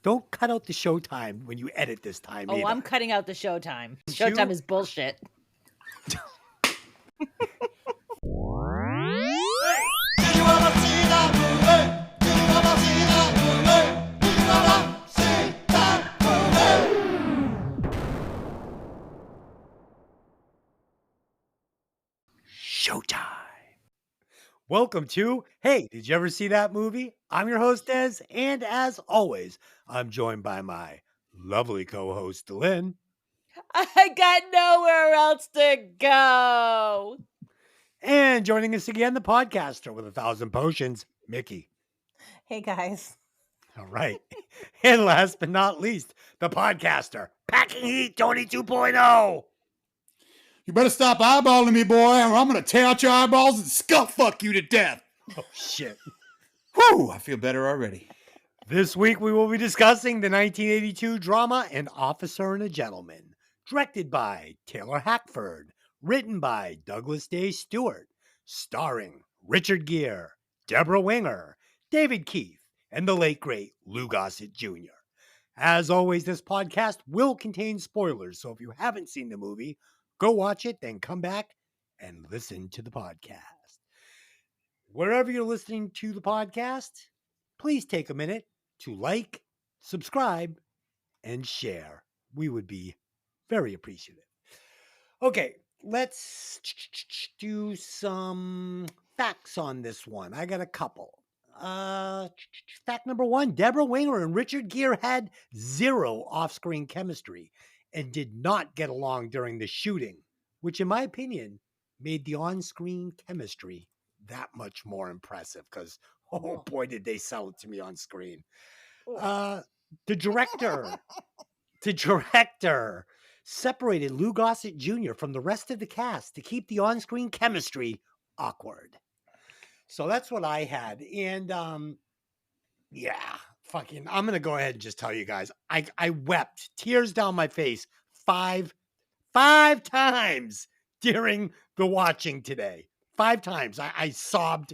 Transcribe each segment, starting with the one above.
Don't cut out the showtime when you edit this time. Oh, either. I'm cutting out the showtime. Showtime is bullshit. Showtime. Welcome to Hey, did you ever see that movie? I'm your host, Des, and as always, I'm joined by my lovely co-host, Lynn. I got nowhere else to go. And joining us again, the podcaster with 1,000 potions, Mikki. Hey guys. All right. And last but not least, the podcaster, Packing Heat Tony 2.0. You better stop eyeballing me, boy, or I'm going to tear out your eyeballs and skull fuck you to death. Oh, shit. Whew, I feel better already. This week, we will be discussing the 1982 drama An Officer and a Gentleman, directed by Taylor Hackford, written by Douglas Day Stewart, starring Richard Gere, Deborah Winger, David Keith, and the late, great Lou Gossett Jr. As always, this podcast will contain spoilers, so if you haven't seen the movie, go watch it, then come back and listen to the podcast. Wherever you're listening to the podcast, please take a minute to like, subscribe, and share. We would be very appreciative. Okay, let's do some facts on this one. I got a couple. Fact number one, Deborah Winger and Richard Gere had zero off-screen chemistry and did not get along during the shooting, which in my opinion made the on-screen chemistry that much more impressive because, oh boy, did they sell it to me on screen. The director separated Lou Gossett Jr. from the rest of the cast to keep the on-screen chemistry awkward. So that's what I had. And I'm going to go ahead and just tell you guys, I wept tears down my face five times during the watching today. 5 times. I sobbed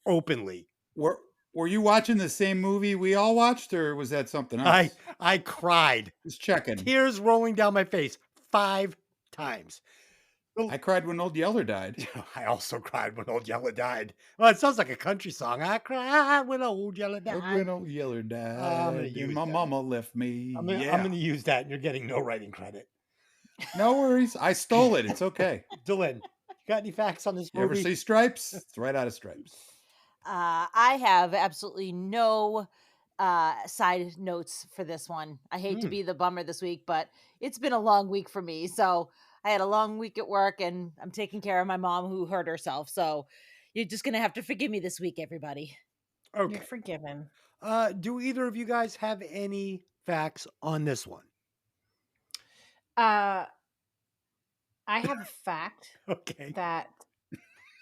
openly. Were you watching the same movie we all watched, or was that something else? I cried. Just checking. Tears rolling down my face 5 times. I cried when Old Yeller died. I also cried when Old Yeller died. Well, it sounds like a country song. I cried when Old Yeller died. When Old Yeller died, and my mama left me. I'm going to use that, and you're getting no writing credit. No worries. I stole it. It's okay. Dylan, you got any facts on this movie? You ever see Stripes? It's right out of Stripes. I have absolutely no side notes for this one. I hate to be the bummer this week, but it's been a long week for me. So I had a long week at work, and I'm taking care of my mom who hurt herself. So you're just going to have to forgive me this week, everybody. Okay. You're forgiven. Do either of you guys have any facts on this one? I have a fact Okay. that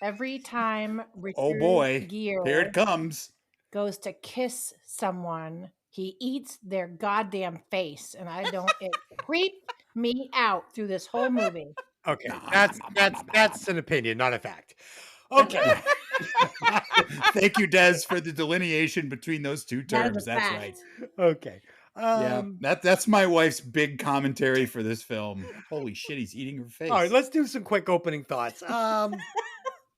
every time Richard Oh boy, Gere here it comes. goes to kiss someone, he eats their goddamn face, and it creeped me out through this whole movie. Okay, that's an opinion, not a fact. Okay. Thank you, Des, for the delineation between those two terms. That's fact. right. Okay. Yeah, that's my wife's big commentary for this film. Holy shit, he's eating her face. All right, let's do some quick opening thoughts.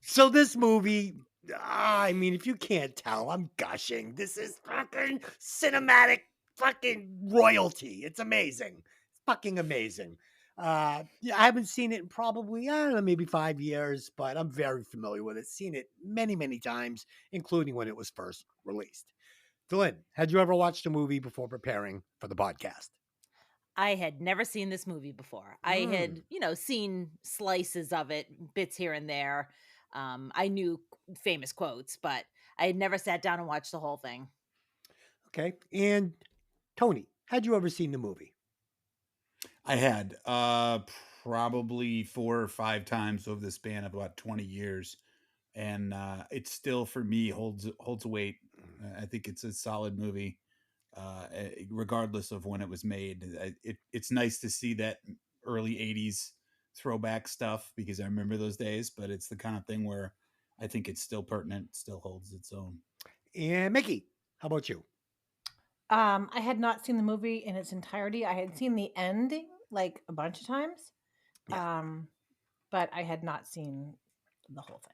So this movie, I mean, if you can't tell, I'm gushing. This is fucking cinematic fucking royalty. It's amazing. It's fucking amazing. I haven't seen it in probably, I don't know, maybe 5 years, but I'm very familiar with it. Seen it many, many times, including when it was first released. Dylan, had you ever watched a movie before preparing for the podcast? I had never seen this movie before. I had, seen slices of it, bits here and there. I knew famous quotes, but I had never sat down and watched the whole thing. Okay. And Tony, had you ever seen the movie? I had probably 4 or 5 times over the span of about 20 years. And it still, for me, holds weight. I think it's a solid movie, regardless of when it was made. It's nice to see that early 80s throwback stuff because I remember those days, but it's the kind of thing where I think it's still pertinent, still holds its own. And Mikki, how about you? I had not seen the movie in its entirety. I had seen the ending like a bunch of times. Yeah. But I had not seen the whole thing.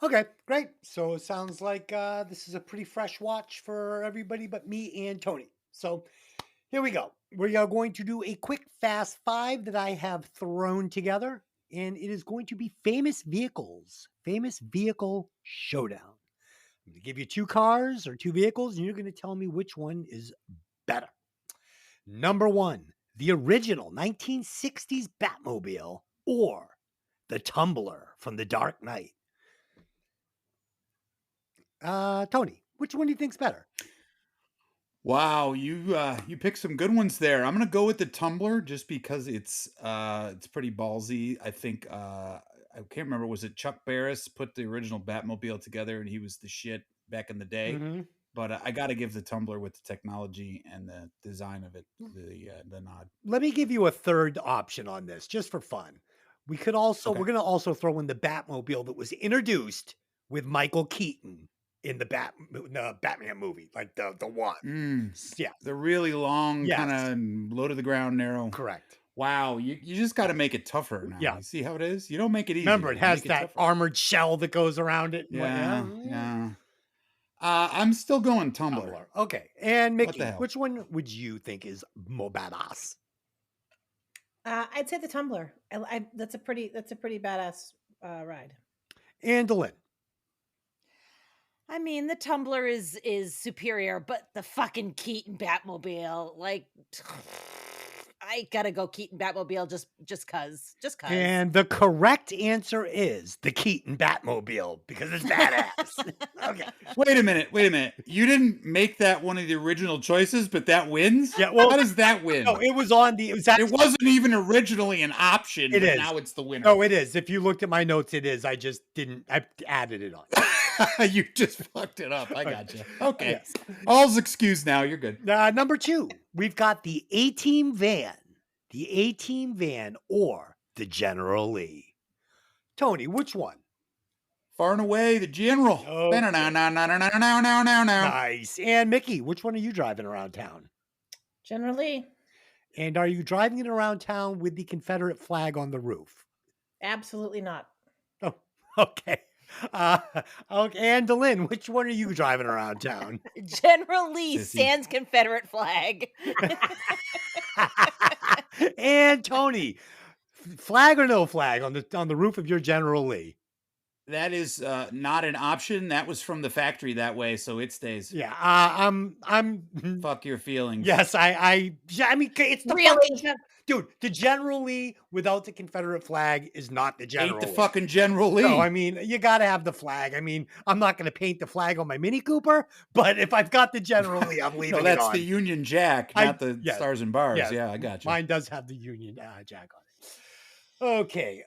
Okay, great. So it sounds like this is a pretty fresh watch for everybody but me and Tony. So here we go. We are going to do a quick fast five that I have thrown together, and it is going to be famous vehicles, famous vehicle showdown. I'm going to give you two cars or two vehicles, and you're going to tell me which one is better. Number one, the original 1960s Batmobile or the Tumbler from The Dark Knight. Tony, which one do you think's better? Wow, you picked some good ones there. I'm gonna go with the Tumbler just because it's pretty ballsy. I think I can't remember, was it Chuck Barris put the original Batmobile together and he was the shit back in the day. Mm-hmm. But I got to give the Tumbler with the technology and the design of it the nod. Let me give you a third option on this, just for fun. We could also Okay. we're gonna also throw in the Batmobile that was introduced with Michael Keaton in the Batman movie, like the one. Yeah, The really long, Yes. kind of low to the ground, narrow. correct. Wow, you just got to make it tougher now. Yeah. You see how it is? You don't make it easy. Remember, it you has make it that tougher. armored shell that goes around it. Yeah. I'm still going Tumbler. Tumbler. Okay, and What Mickey, the hell? which one would you think is more badass? I'd say the Tumbler. That's a pretty badass ride. And Lynn. I mean, the Tumbler is superior, but the fucking Keaton Batmobile, like, I gotta go Keaton Batmobile just cause. And the correct answer is the Keaton Batmobile because it's badass. Okay. Wait a minute. You didn't make that one of the original choices, but that wins? Yeah, well, how does that win? No, it was on the. It wasn't even originally an option, It but is. now it's the winner. No, it is. If you looked at my notes, it is. I just didn't. I added it on. You just fucked it up. I got you. Okay. Yes. All's excused now. You're good. Number two, we've got the A-Team van. The A-Team van or the General Lee. Tony, which one? Far and away, the General. Okay. Now. Nice. And Mickey, which one are you driving around town? Generally, And are you driving it around town with the Confederate flag on the roof? absolutely not. Oh, okay. Okay. And Lynn, which one are you driving around town? General Lee Sissy. stands Confederate flag. And Tony, flag or no flag on the roof of your General Lee? That is not an option. That was from the factory that way, so it stays. Yeah. I'm. Fuck your feelings. Yes. I mean, it's the Really? fucking dude. The General Lee without the Confederate flag is not the General. Ain't the Lee. fucking General Lee. No, I mean, you got to have the flag. I mean, I'm not going to paint the flag on my Mini Cooper, but if I've got the General Lee, I'm leaving no, it that's on. the Union Jack, not the Stars and Bars. Yeah, I got you. Mine does have the Union Jack on it. Okay.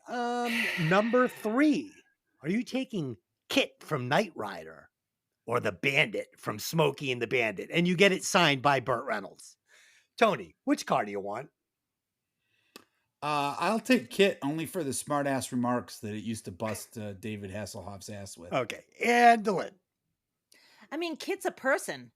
Number three. Are you taking Kit from Knight Rider or the Bandit from Smokey and the Bandit? And you get it signed by Burt Reynolds. Tony, which car do you want? I'll take Kit only for the smart ass remarks that it used to bust David Hasselhoff's ass with. Okay. And Dylan. I mean, Kit's a person.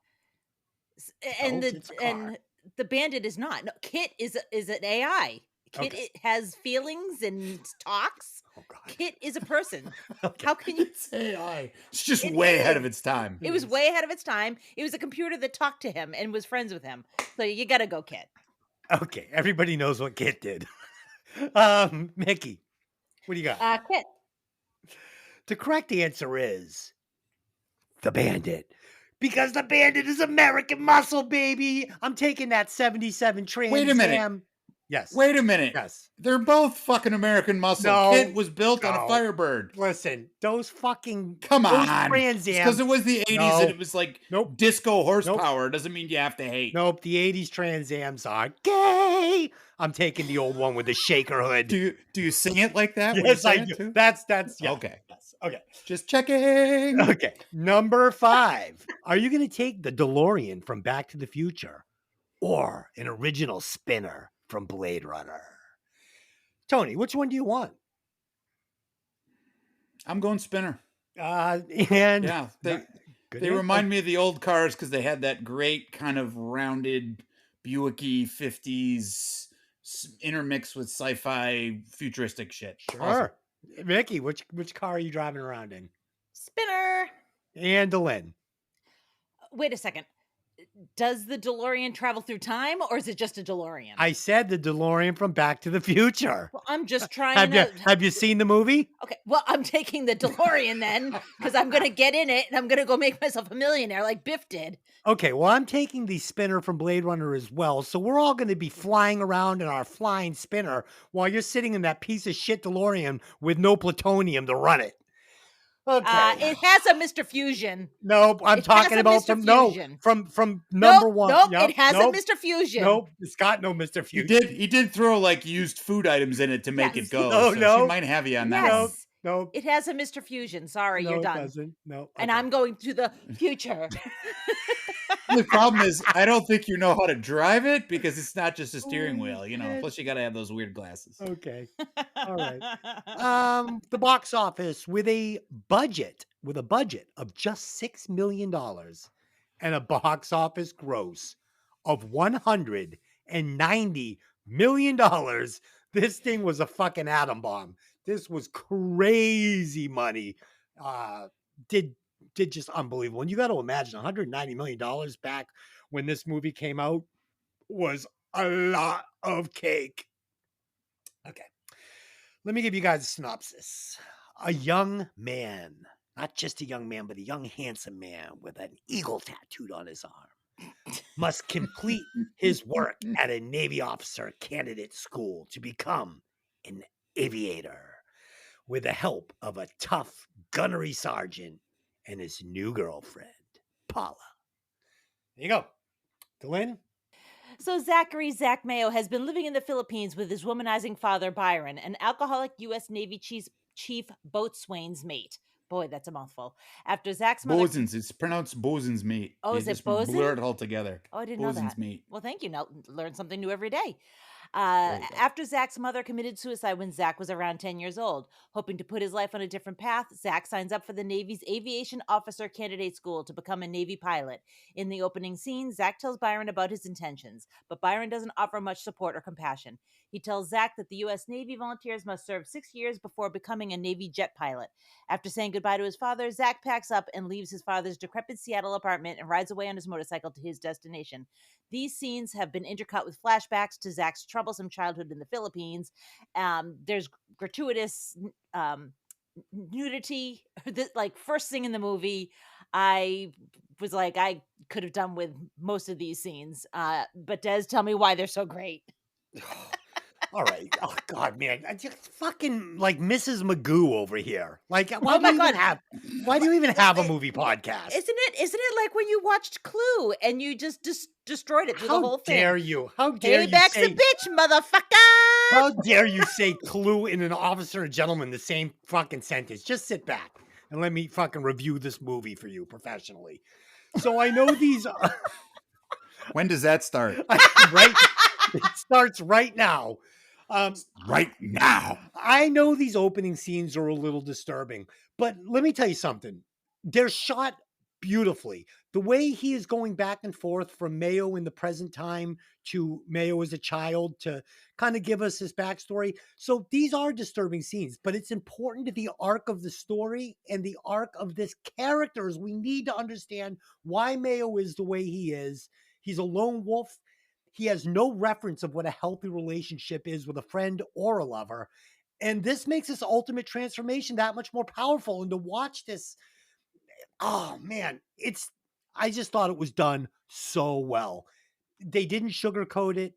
And it's a car. and the Bandit is not. No, Kit is an AI. Kit Okay. it has feelings and talks. Oh, God. Kit is a person. Okay. How can you? It's AI. It's just It way ahead is. of its time. It was way ahead of its time. It was a computer that talked to him and was friends with him. So you gotta go Kit. Okay. Everybody knows what Kit did. Mickey, what do you got? Kit. The correct answer is the Bandit. Because the Bandit is American muscle, baby. I'm taking that 77 Trans Wait a minute. Am. Yes. Wait a minute. Yes. They're both fucking American muscle. No. Kit was built on a No. Firebird. Listen, those fucking Come those on. Trans Am. Because it was the 80s No. and it was like Nope. disco horsepower. Doesn't mean you have to hate. Nope, the 80s Trans Ams are gay. I'm taking the old one with the shaker hood. Do you sing it like that? when you Yes, say I it do. too? That's yeah. Okay. Yes. Okay. Just checking. Okay. Number 5. Are you going to take the DeLorean from Back to the Future or an original spinner from Blade Runner? Tony, which one do you want? I'm going spinner. And Yeah. Good They info. remind me of the old cars because they had that great kind of rounded Buicky 50s intermixed with sci-fi futuristic shit. Sure. Awesome. Mickey, which car are you driving around in? Spinner. And Delin. Wait a second. Does the DeLorean travel through time, or is it just a DeLorean? I said the DeLorean from Back to the Future. Well, I'm just trying Have you seen the movie? Okay, well, I'm taking the DeLorean then, because I'm gonna get in it and I'm gonna go make myself a millionaire like Biff did. Okay, well, I'm taking the spinner from Blade Runner as well. So we're all going to be flying around in our flying spinner while you're sitting in that piece of shit DeLorean with no plutonium to run it. Okay. It has a Mr. Fusion. Nope, I'm It talking has a about Mr. Fusion. from number one. Nope, Yep, it has nope, a Mr. Fusion. Nope, it's got no Mr. Fusion. He did throw like used food items in it to make Yes. it go. Oh, so no. she might have you on that Nope, one. nope. It has a Mr. Fusion. Sorry, No, you're it done. doesn't. No. And okay. I'm going to the future. The problem is, I don't think you know how to drive it because it's not just a steering Holy wheel, you know. shit. Plus, you got to have those weird glasses. Okay. All right. The box office with a budget of just $6 million and a box office gross of $190 million. This thing was a fucking atom bomb. This was crazy money. Did just unbelievable. And you got to imagine $190 million back when this movie came out was a lot of cake. Okay. Let me give you guys a synopsis. A young man, not just a young man, but a young, handsome man with an eagle tattooed on his arm, must complete his work at a Navy officer candidate school to become an aviator with the help of a tough gunnery sergeant and his new girlfriend, Paula. There you go. Delin? So Zach Mayo has been living in the Philippines with his womanizing father, Byron, an alcoholic U.S. Navy chief boatswain's mate. Boy, that's a mouthful. After Zach's mother... Bosun's. It's pronounced Bosun's mate. Oh, You is it just Bosun? blur it all together. Oh, I didn't know Bosun's that. mate. Well, thank you. Now, learn something new every day. Very good. After Zach's mother committed suicide when Zach was around 10 years old, hoping to put his life on a different path, Zach signs up for the Navy's Aviation Officer Candidate School to become a Navy pilot. In the opening scene, Zach tells Byron about his intentions, but Byron doesn't offer much support or compassion. He tells Zach that the U.S. Navy volunteers must serve 6 years before becoming a Navy jet pilot. After saying goodbye to his father, Zach packs up and leaves his father's decrepit Seattle apartment and rides away on his motorcycle to his destination. These scenes have been intercut with flashbacks to Zach's troublesome childhood in the Philippines. There's gratuitous nudity. Like, first thing in the movie, I was like, I could have done with most of these scenes. But Des, tell me why they're so great. All right. Oh God, man. I just fucking like Mrs. Magoo over here. Like, why Oh do my you even God. have a movie podcast? Isn't it like when you watched Clue and you just destroyed it through the whole thing? How dare you? How dare you Payback's say? a bitch, motherfucker! How dare you say Clue and an officer and gentleman the same fucking sentence? Just sit back and let me fucking review this movie for you professionally. So I know these. When does that start? Right. It starts right now. Right now. I know these opening scenes are a little disturbing, but let me tell you something. They're shot beautifully. The way he is going back and forth from Mayo in the present time to Mayo as a child to kind of give us his backstory. So these are disturbing scenes, but it's important to the arc of the story and the arc of this characters. We need to understand why Mayo is the way he is. He's a lone wolf. He has no reference of what a healthy relationship is with a friend or a lover. And this makes this ultimate transformation that much more powerful. And to watch this, oh man, I just thought it was done so well. They didn't sugarcoat it.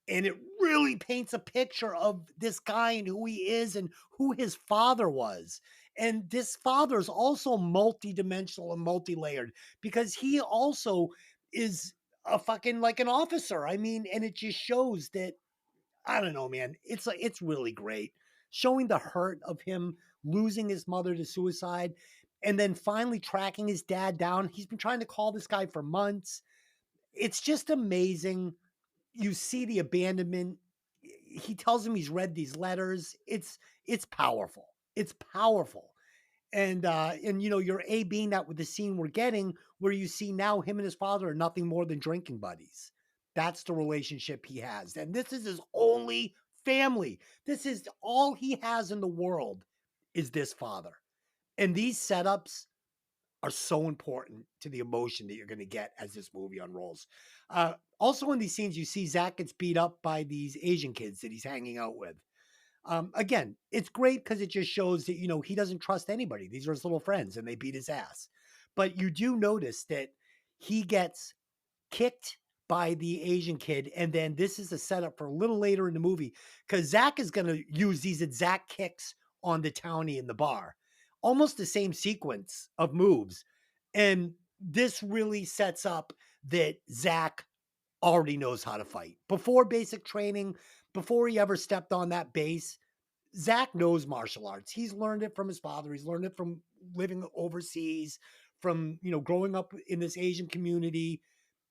And it really paints a picture of this guy and who he is and who his father was. And this father is also multi-dimensional and multi-layered because he also is a fucking like an officer. I mean, and it just shows that, I don't know, man. It's really great. Showing the hurt of him losing his mother to suicide and then finally tracking his dad down. He's been trying to call this guy for months. It's just amazing. You see the abandonment. He tells him he's read these letters. It's powerful. It's powerful. And you know, you're A being that with the scene we're getting, where you see now him and his father are nothing more than drinking buddies. That's the relationship he has. And this is his only family. This is all he has in the world is this father. And these setups are so important to the emotion that you're going to get as this movie unrolls. Also, in these scenes, you see Zach gets beat up by these Asian kids that he's hanging out with. Again, it's great because it just shows that, you know, he doesn't trust anybody. These are his little friends and they beat his ass. But you do notice that he gets kicked by the Asian kid. And then this is a setup for a little later in the movie because Zach is going to use these exact kicks on the townie in the bar. Almost the same sequence of moves. And this really sets up that Zach already knows how to fight. Before basic training, before he ever stepped on that base, Zach knows martial arts. He's learned it from his father. He's learned it from living overseas, from, you know, growing up in this Asian community.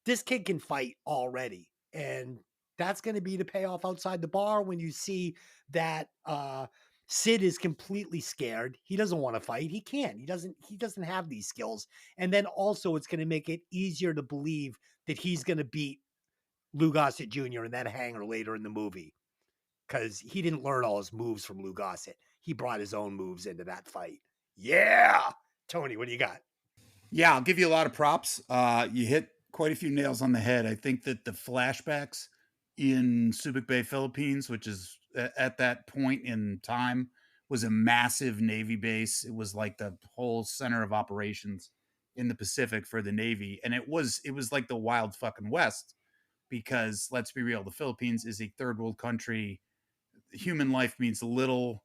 This kid can fight already. And that's going to be the payoff outside the bar when you see that Sid is completely scared. He doesn't want to fight. He can't. He doesn't have these skills. And then also it's going to make it easier to believe that he's going to beat Lou Gossett Jr. in that hangar later in the movie because he didn't learn all his moves from Lou Gossett. He brought his own moves into that fight. Yeah. Tony, what do you got? Yeah, I'll give you a lot of props. You hit quite a few nails on the head. I think that the flashbacks in Subic Bay, Philippines, which is at that point in time, was a massive Navy base. It was like the whole center of operations in the Pacific for the Navy, and it was like the wild fucking West because let's be real, the Philippines is a third world country. Human life means little.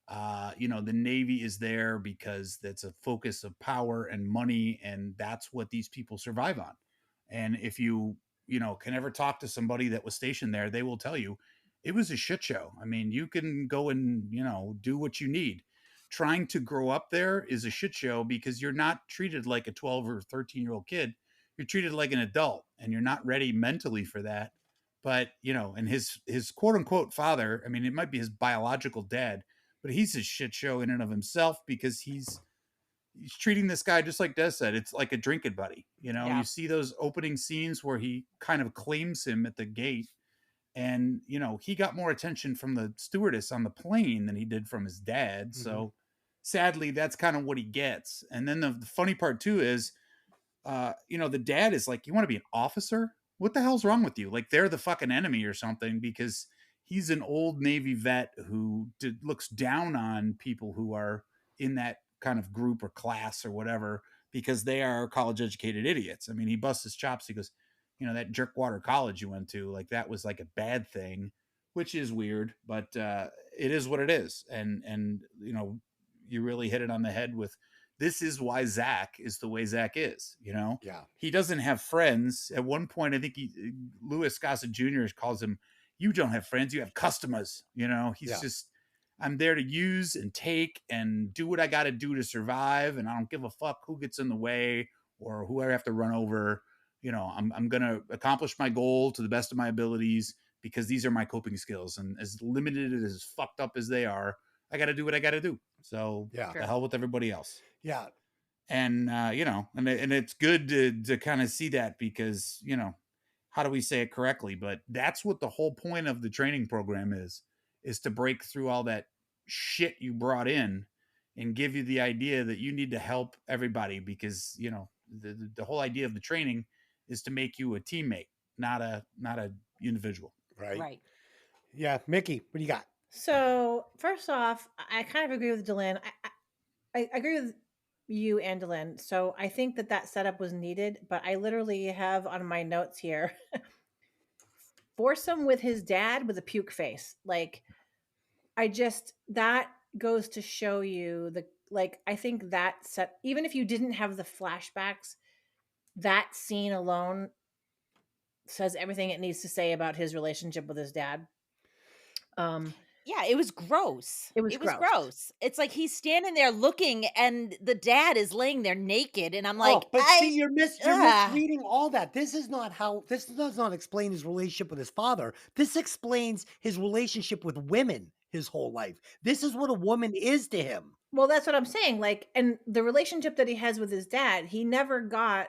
The Navy is there because that's a focus of power and money, and that's what these people survive on. And if you can ever talk to somebody that was stationed there, they will tell you it was a shit show. I mean, you can go and do what you need. Trying to grow up there is a shit show because you're not treated like a 12 or 13-year-old kid. You're treated like an adult, and you're not ready mentally for that. But and his quote unquote father, I mean, it might be his biological dad, but he's a shit show in and of himself because he's treating this guy just like Des said. It's like a drinking buddy. Yeah. You see those opening scenes where he kind of claims him at the gate, and he got more attention from the stewardess on the plane than he did from his dad. So sadly, that's kind of what he gets. And then the funny part too is the dad is like, you want to be an officer? What the hell's wrong with you? Like they're the fucking enemy or something because he's an old Navy vet who looks down on people who are in that kind of group or class or whatever because they are college educated idiots. I mean, he busts his chops. He goes, that jerkwater college you went to, like that was like a bad thing, which is weird, but it is what it is. And you really hit it on the head with this is why Zach is the way Zach is. Yeah. He doesn't have friends. At one point, I think Louis Gossett Jr. calls him, "You don't have friends, you have customers." He's just, I'm there to use and take and do what I got to do to survive, and I don't give a fuck who gets in the way or who I have to run over. I'm gonna accomplish my goal to the best of my abilities because these are my coping skills, and as limited as fucked up as they are, I got to do what I got to do. So Yeah. the hell with everybody else. Yeah. And and it's good to kind of see that because how do we say it correctly? But that's what the whole point of the training program is to break through all that shit you brought in and give you the idea that you need to help everybody because the whole idea of the training is to make you a teammate, not a individual. Right. Yeah. Mickey, what do you got? So first off, I kind of agree with Dylan. I agree with you and Dylan. So I think that setup was needed, but I literally have on my notes here foursome with his dad with a puke face. Like that goes to show you I think that set, even if you didn't have the flashbacks, that scene alone says everything it needs to say about his relationship with his dad. Yeah, it was gross. It was gross. It's like he's standing there looking, and the dad is laying there naked, and I'm like, see, you're misreading all that. This does not explain his relationship with his father. This explains his relationship with women his whole life. This is what a woman is to him. Well, that's what I'm saying. Like, and the relationship that he has with his dad, he never got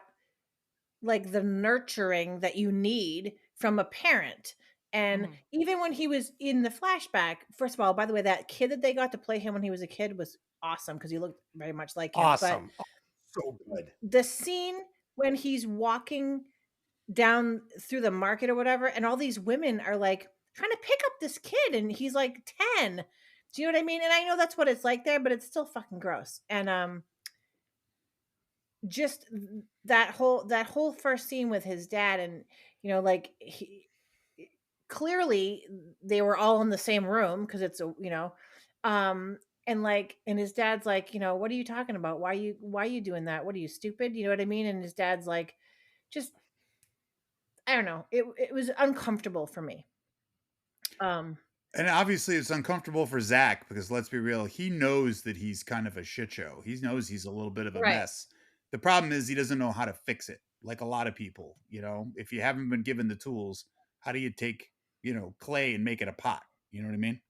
like the nurturing that you need from a parent. And Mhm. even when he was in the flashback, first of all, by the way, that kid that they got to play him when he was a kid was awesome because he looked very much like him. But Awesome. Oh, so good. the scene when he's walking down through the market or whatever, and all these women are like trying to pick up this kid, and he's like 10. Do you know what I mean? And I know that's what it's like there, but it's still fucking gross. And just that whole first scene with his dad, and like he clearly they were all in the same room because it's a and like, and his dad's like, what are you talking about? Why are you doing that? What are you, stupid? You know what I mean? And his dad's like, just, I don't know, it was uncomfortable for me. um And obviously, it's uncomfortable for Zach because let's be real, he knows that he's kind of a shit show. He knows he's a little bit of a right. mess. The problem is he doesn't know how to fix it. Like a lot of people, if you haven't been given the tools, how do you take, clay and make it a pot? You know what I mean?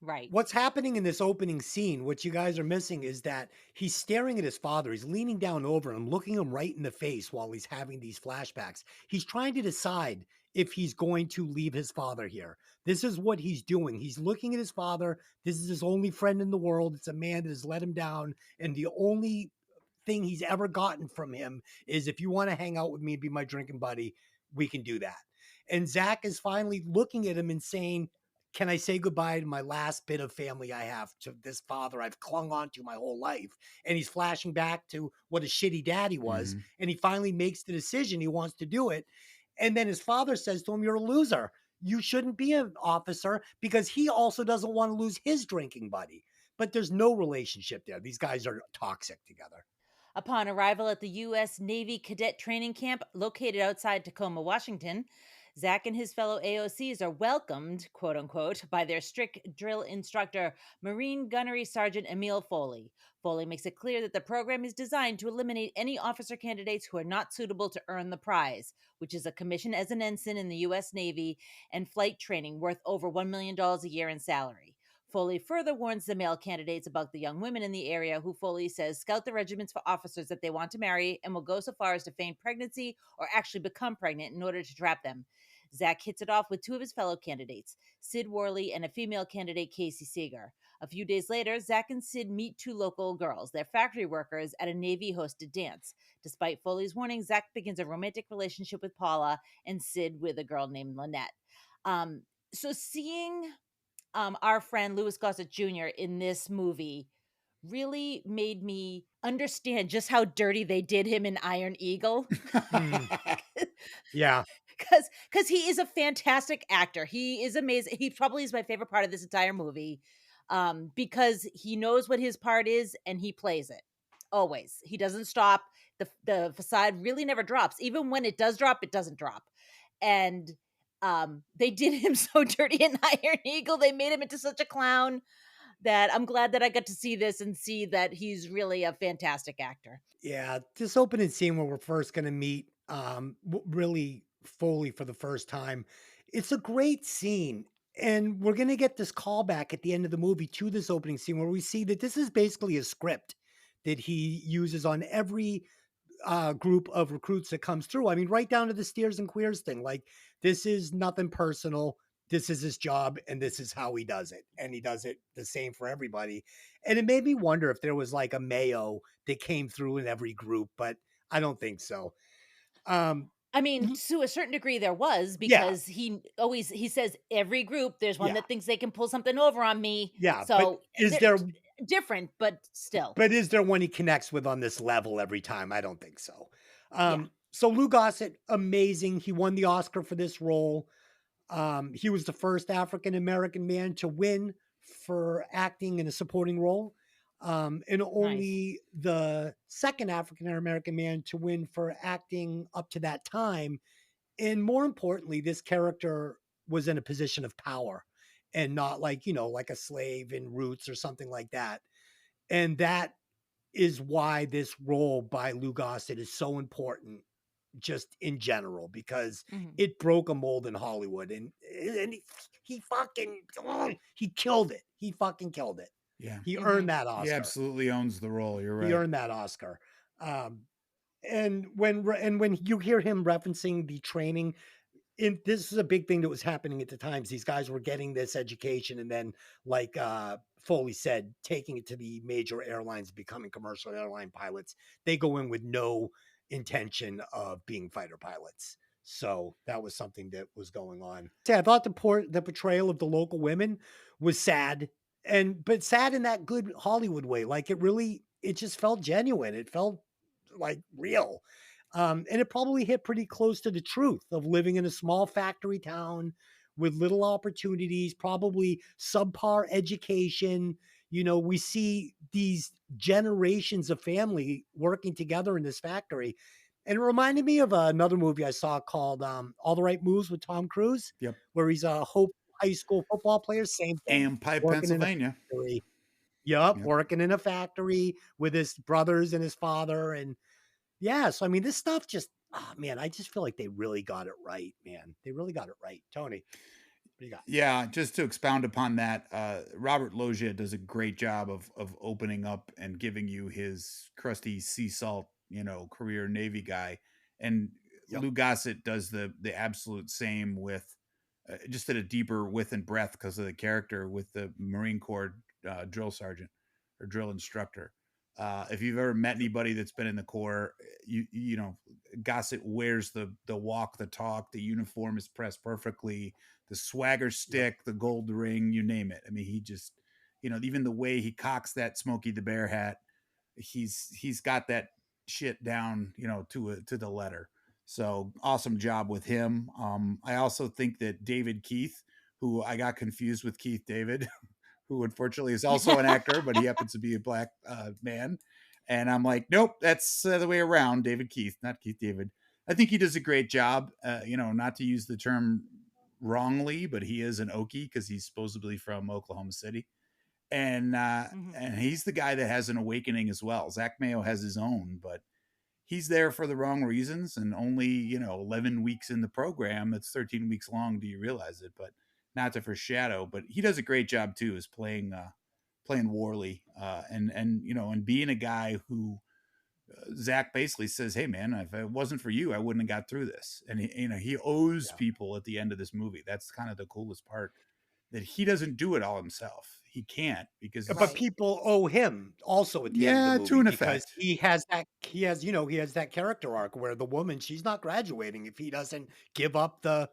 Right. What's happening in this opening scene, what you guys are missing, is that he's staring at his father. He's leaning down over him, looking him right in the face while he's having these flashbacks. He's trying to decide if he's going to leave his father here. This is what he's doing. He's looking at his father. This is his only friend in the world. It's a man that has let him down. And the only thing he's ever gotten from him is, if you want to hang out with me and be my drinking buddy, we can do that. And Zach is finally looking at him and saying, can I say goodbye to my last bit of family I have, to this father I've clung on to my whole life? And he's flashing back to what a shitty dad he was. Mhm. And he finally makes the decision he wants to do it. And then his father says to him, you're a loser. You shouldn't be an officer, because he also doesn't want to lose his drinking buddy. But there's no relationship there. These guys are toxic together. Upon arrival at the U.S. Navy Cadet Training Camp located outside Tacoma, Washington, Zach and his fellow AOCs are welcomed, quote unquote, by their strict drill instructor, Marine Gunnery Sergeant Emil Foley. Foley makes it clear that the program is designed to eliminate any officer candidates who are not suitable to earn the prize, which is a commission as an ensign in the U.S. Navy and flight training worth over $1 million a year in salary. Foley further warns the male candidates about the young women in the area who Foley says scout the regiments for officers that they want to marry and will go so far as to feign pregnancy or actually become pregnant in order to trap them. Zach hits it off with two of his fellow candidates, Sid Worley and a female candidate, Casey Seeger. A few days later, Zach and Sid meet two local girls. They're factory workers at a Navy-hosted dance. Despite Foley's warning, Zach begins a romantic relationship with Paula and Sid with a girl named Lynette. So seeing our friend Louis Gossett Jr. in this movie really made me understand just how dirty they did him in Iron Eagle. Mm, yeah. Because he is a fantastic actor. He is amazing. He probably is my favorite part of this entire movie, because he knows what his part is and he plays it always. He doesn't stop. The facade really never drops. Even when it does drop, it doesn't drop. And they did him so dirty in Iron Eagle. They made him into such a clown that I'm glad that I got to see this and see that he's really a fantastic actor. Yeah, this opening scene where we're first going to meet really Foley for the first time. It's a great scene. And we're going to get this callback at the end of the movie to this opening scene where we see that this is basically a script that he uses on every group of recruits that comes through. I mean, right down to the steers and queers thing. Like, this is nothing personal. This is his job, and this is how he does it. And he does it the same for everybody. And it made me wonder if there was like a Mayo that came through in every group, but I don't think so. I mean, to a certain degree, there was, Yeah, because he says every group there's one yeah, that thinks they can pull something over on me. yeah. So Is they're there different, but still. but is there one he connects with on this level every time? I don't think so. Yeah, So Lou Gossett, amazing. He won the Oscar for this role. He was the first African American man to win for acting in a supporting role, and nice. only the second African American man to win for acting up to that time. And more importantly, this character was in a position of power and not like, like a slave in Roots or something like that. And that is why this role by Lou Gossett is so important, just in general, because Mhm. it broke a mold in Hollywood, and he fucking he killed it. He fucking killed it. Yeah. He earned Mhm. that He Oscar. absolutely owns the role. You're He right. earned that Oscar. Um, and when you hear him referencing the training, this is a big thing that was happening at the times. These guys were getting this education, and then, like Foley said, taking it to the major airlines, becoming commercial airline pilots. They go in with no intention of being fighter pilots. So that was something that was going on. I thought the portrayal of the local women was sad, but sad in that good Hollywood way. Like it just felt genuine. It felt like real. And it probably hit pretty close to the truth of living in a small factory town with little opportunities, probably subpar education. We see these generations of family working together in this factory. And it reminded me of another movie I saw called All the Right Moves with Tom Cruise, Yep. where he's a Hope high school football player. Same thing, Amphi, working in a Pennsylvania. factory. Yup, Yep. working in a factory with his brothers and his father. And yeah, so I mean, this stuff just, oh man, I just feel like they really got it right, man. They really got it right. Tony, what do you got? Yeah, just to expound upon that, Robert Loggia does a great job of opening up and giving you his crusty sea salt, career Navy guy, and Yep. Lou Gossett does the absolute same with just at a deeper width and breadth because of the character with the Marine Corps drill sergeant or drill instructor. If you've ever met anybody that's been in the Corps, you know Gossett wears the walk, the talk, the uniform is pressed perfectly, the swagger Yep. stick, the gold ring, you name it. I mean, he just, even the way he cocks that Smokey the Bear hat, he's got that shit down, to the letter. So awesome job with him. I also think that David Keith, who I got confused with Keith David, who unfortunately is also an actor, but he happens to be a black man. And I'm like, nope, that's the way around. David Keith, not Keith David. I think he does a great job. Not to use the term wrongly, but he is an Okie because he's supposedly from Oklahoma City, and Mhm. and he's the guy that has an awakening as well. Zach Mayo has his own, but he's there for the wrong reasons, and only 11 weeks in the program. It's 13 weeks long. Do you realize it? But not to foreshadow, but he does a great job too, is playing Warley, and being a guy who Zach basically says, "Hey, man, if it wasn't for you, I wouldn't have got through this." And he owes Yeah. people at the end of this movie. That's kind of the coolest part, that he doesn't do it all himself. He can't because But Right. people owe him also at the end of the yeah, to movie an because effect, he has that character arc where the woman, she's not graduating if he doesn't give up the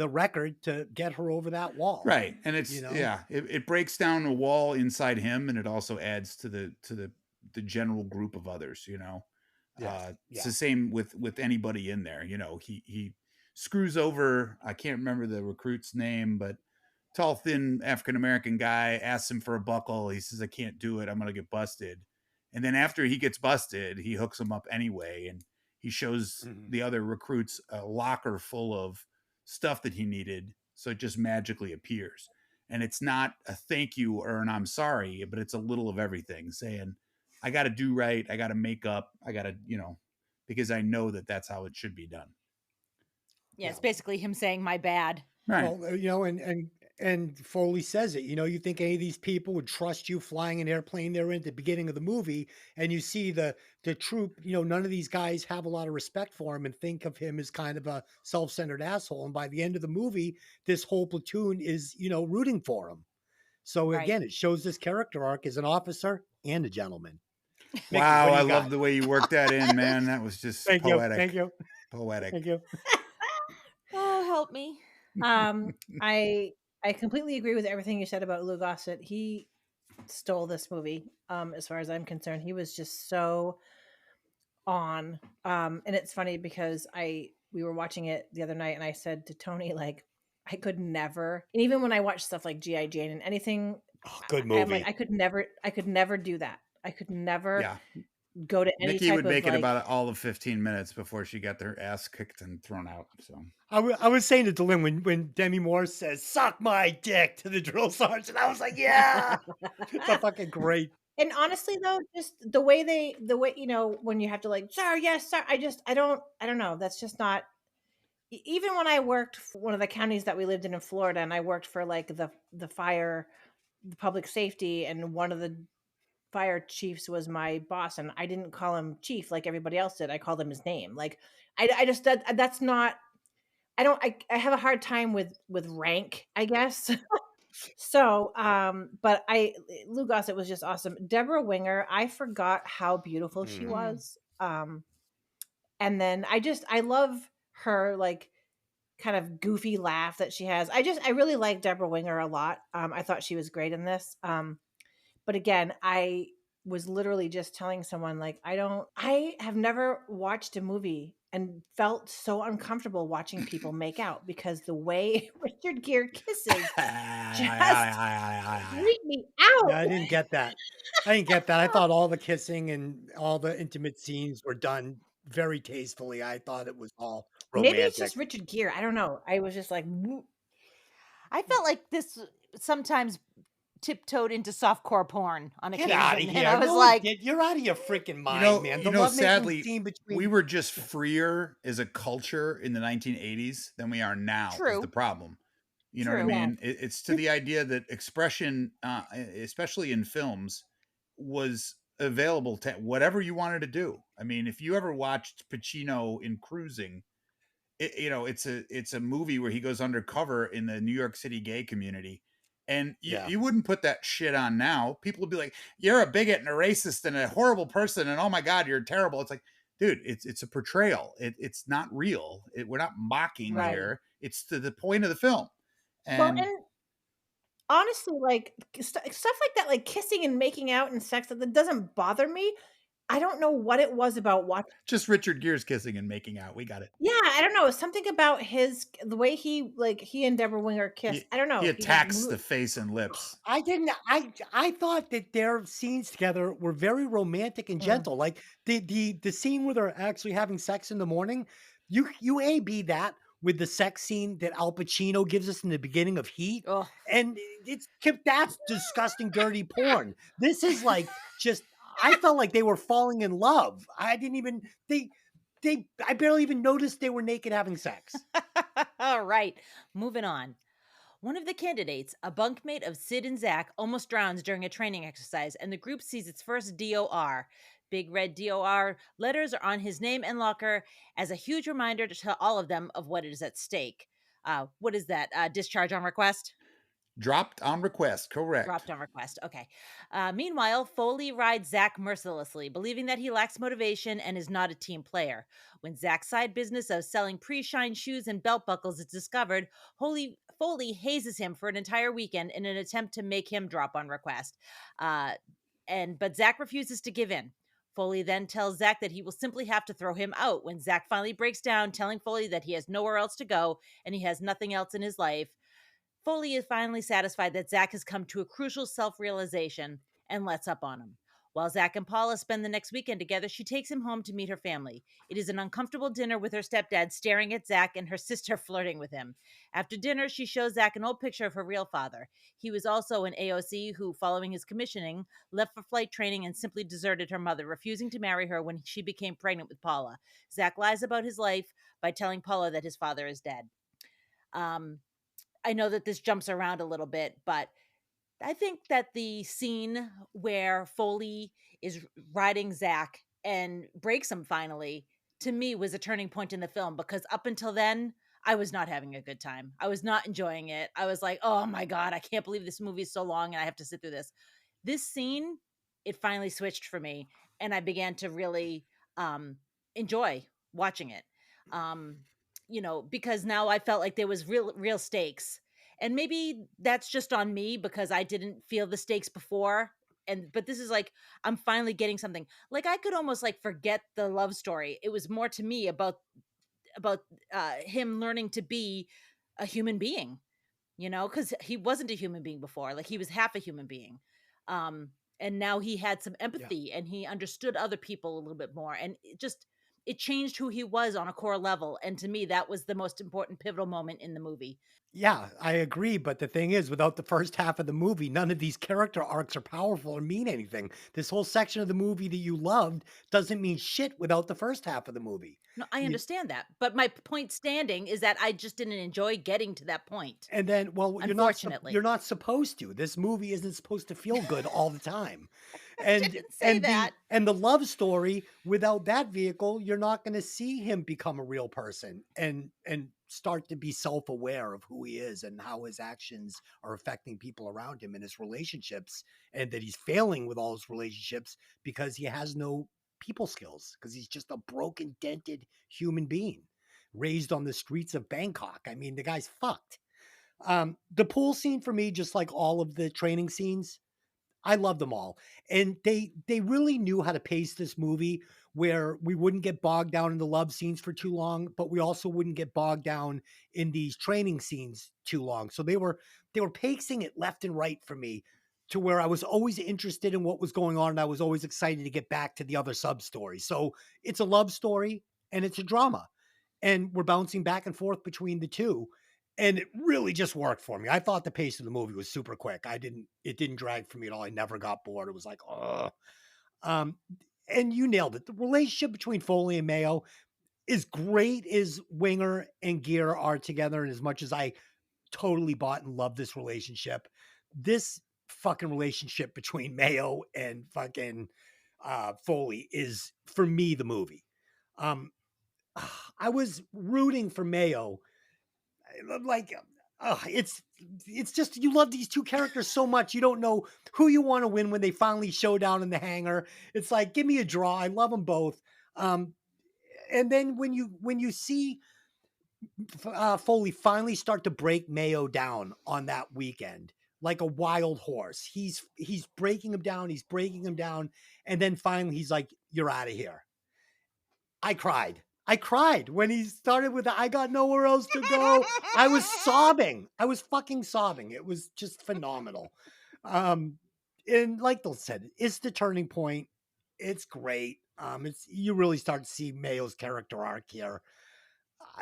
record to get her over that wall. right? And You it's know? yeah, it breaks down a wall inside him, and it also adds to the general group of others. Yes. It's Yeah. the same with anybody in there. He screws over. I can't remember the recruit's name, but tall, thin African American guy asks him for a buckle. He says, "I can't do it. I'm gonna get busted." And then after he gets busted, he hooks him up anyway, and he shows Mhm. the other recruits a locker full of stuff that he needed, so it just magically appears. And it's not a thank you or an I'm sorry, but it's a little of everything, saying, "I got to do right. I got to make up. I got to, because I know that that's how it should be done." Yeah, Yeah. it's basically him saying my bad. Right. Well, and Foley says it. You think any of these people would trust you flying an airplane there at the beginning of the movie, and you see the troop. None of these guys have a lot of respect for him and think of him as kind of a self-centered asshole. And by the end of the movie, this whole platoon is rooting for him. So Right. again, it shows this character arc as an officer and a gentleman. Mickey, what Wow, do I you love got? the way you worked that in, man. That was just Thank you, thank poetic. you, Poetic. thank you. Oh, help me. Um, I I completely agree with everything you said about Lou Gossett. He stole this movie. As far as I'm concerned, he was just so on. And it's funny because we were watching it the other night, and I said to Tony, like, I could never. And even when I watch stuff like GI Jane and anything, Oh, good I'm like, movie. I could never do that. I could never Yeah. go to any Nikki type would of make it like. about all of 15 minutes before she got their ass kicked and thrown out. So, I was saying it to Lynn when Demi Moore says "suck my dick" to the drill sergeant. I was like, yeah, it's a fucking great. And honestly, though, just the way when you have to like, sir, yes, sir. I don't know. That's just not. Even when I worked for one of the counties that we lived in Florida, and I worked for like the fire the public safety, and one of the fire chiefs was my boss, and I didn't call him chief like everybody else did. I called him his name. Like I just that's not. I have a hard time with rank, I guess. So, but Lou Gossett was just awesome. Deborah Winger, I forgot how beautiful she Mm. was. And then I love her like kind of goofy laugh that she has. I really like Deborah Winger a lot. I thought she was great in this. But again, I was literally just telling someone like I have never watched a movie and felt so uncomfortable watching people make out, because the way Richard Gere kisses just freaked me Yeah, out. I didn't get that. I didn't get that. I thought all the kissing and all the intimate scenes were done very tastefully. I thought it was all Maybe it's romantic. just Richard Gere. I don't know. I was just like, I felt like this sometimes tiptoed into softcore porn on Get out of occasion, and here. I was No, like, you're out of your freaking mind, man. The lovemaking sadly, scene we between were just freer as a culture in the 1980s than we are now. Is the true, problem? You know what I true. yeah. mean? It's to the idea that expression, especially in films, was available to whatever you wanted to do. I mean, if you ever watched Pacino in Cruising, it's a movie where he goes undercover in the New York City gay community, and Yeah. you wouldn't put that shit on now. People would be like, "You're a bigot and a racist and a horrible person," and "Oh my god, you're terrible." It's like, dude, it's a portrayal. It's not real. We're not mocking Right. here. It's to the point of the film, Well, and and honestly, like stuff like that, like kissing and making out and sex, that doesn't bother me. I don't know what it was about watching. just Richard Gere's kissing and making out. We got it. Yeah, I don't know. Something about the way he and Deborah Winger kiss. He I don't he know. He just attacks the face and lips. I didn't. I thought that their scenes together were very romantic and Mm. gentle. Like the scene where they're actually having sex in the morning. You A B that with the sex scene that Al Pacino gives us in the beginning of Heat, Ugh. and that's disgusting, dirty porn. This is like just. I felt like they were falling in love. I didn't even I barely even noticed they were naked having sex. All right, moving on. One of the candidates, a bunkmate of Sid and Zach, almost drowns during a training exercise, and the group sees its first DOR. Big red DOR letters are on his name and locker as a huge reminder to all of them of what is at stake. What is that? Discharge on request? Dropped on request, correct. Dropped on request. Okay. Meanwhile, Foley rides Zach mercilessly, believing that he lacks motivation and is not a team player. When Zach's side business of selling pre-shined shoes and belt buckles is discovered, Foley hazes him for an entire weekend in an attempt to make him drop on request. But Zach refuses to give in. Foley then tells Zach that he will simply have to throw him out when Zach finally breaks down, telling Foley that he has nowhere else to go and he has nothing else in his life. Foley is finally satisfied that Zach has come to a crucial self-realization and lets up on him. While Zach and Paula spend the next weekend together, she takes him home to meet her family. It is an uncomfortable dinner with her stepdad staring at Zach and her sister flirting with him. After dinner, she shows Zach an old picture of her real father. He was also an AOC who, following his commissioning, left for flight training and simply deserted her mother, refusing to marry her when she became pregnant with Paula. Zach lies about his life by telling Paula that his father is dead. I know that this jumps around a little bit, but I think that the scene where Foley is riding Zach and breaks him finally, to me, was a turning point in the film, because up until then, I was not having a good time. I was not enjoying it. I was like, oh my God, I can't believe this movie is so long and I have to sit through this. This scene, it finally switched for me, and I began to really enjoy watching it. Because now I felt like there was real stakes. And maybe that's just on me because I didn't feel the stakes before. But this is like, I'm finally getting something. Like, I could almost like forget the love story. It was more to me about him learning to be a human being, because he wasn't a human being before. Like, he was half a human being. And now he had some Yeah. empathy and he understood other people a little bit more. And it changed who he was on a core level, and to me, that was the most important pivotal moment in the movie. Yeah, I agree, but the thing is, without the first half of the movie, none of these character arcs are powerful or mean anything. This whole section of the movie that you loved doesn't mean shit without the first half of the movie. No, I You understand that, but my point standing is that I just didn't enjoy getting to that point, And then, well, you're unfortunately. not supposed to. This movie isn't supposed to feel good all the time. I And didn't say that. the love story, without that vehicle, you're not going to see him become a real person and start to be self-aware of who he is and how his actions are affecting people around him and his relationships, and that he's failing with all his relationships because he has no people skills, because he's just a broken, dented human being raised on the streets of Bangkok. I mean, the guy's fucked. The pool scene for me, just like all of the training scenes, I love them all. And they really knew how to pace this movie where we wouldn't get bogged down in the love scenes for too long, but we also wouldn't get bogged down in these training scenes too long. So they were pacing it left and right for me, to where I was always interested in what was going on and I was always excited to get back to the other sub story. So it's a love story and it's a drama, and we're bouncing back and forth between the two, and it really just worked for me. I thought the pace of the movie was super quick. It didn't drag for me at all. I never got bored. It was like, oh, um, and you nailed it. The relationship between Foley and Mayo, as great as Winger and Gear are together, and as much as I totally bought and loved this relationship, this fucking relationship between Mayo and fucking Foley is, for me, the movie. Um, I was rooting for Mayo, like, it's just, you love these two characters so much. You don't know who you want to win when they finally show down in the hangar. It's like, give me a draw. I love them both. Um, and then when you see Foley finally start to break Mayo down on that weekend, like a wild horse, he's breaking him down. He's breaking him down, and then finally he's like, "You're out of here." I cried. I cried when he started with the, "I got nowhere else to go." I was sobbing. I was fucking sobbing. It was just phenomenal. Um, and like they said, it's the turning point. It's great. It's, you really start to see Mayo's character arc here.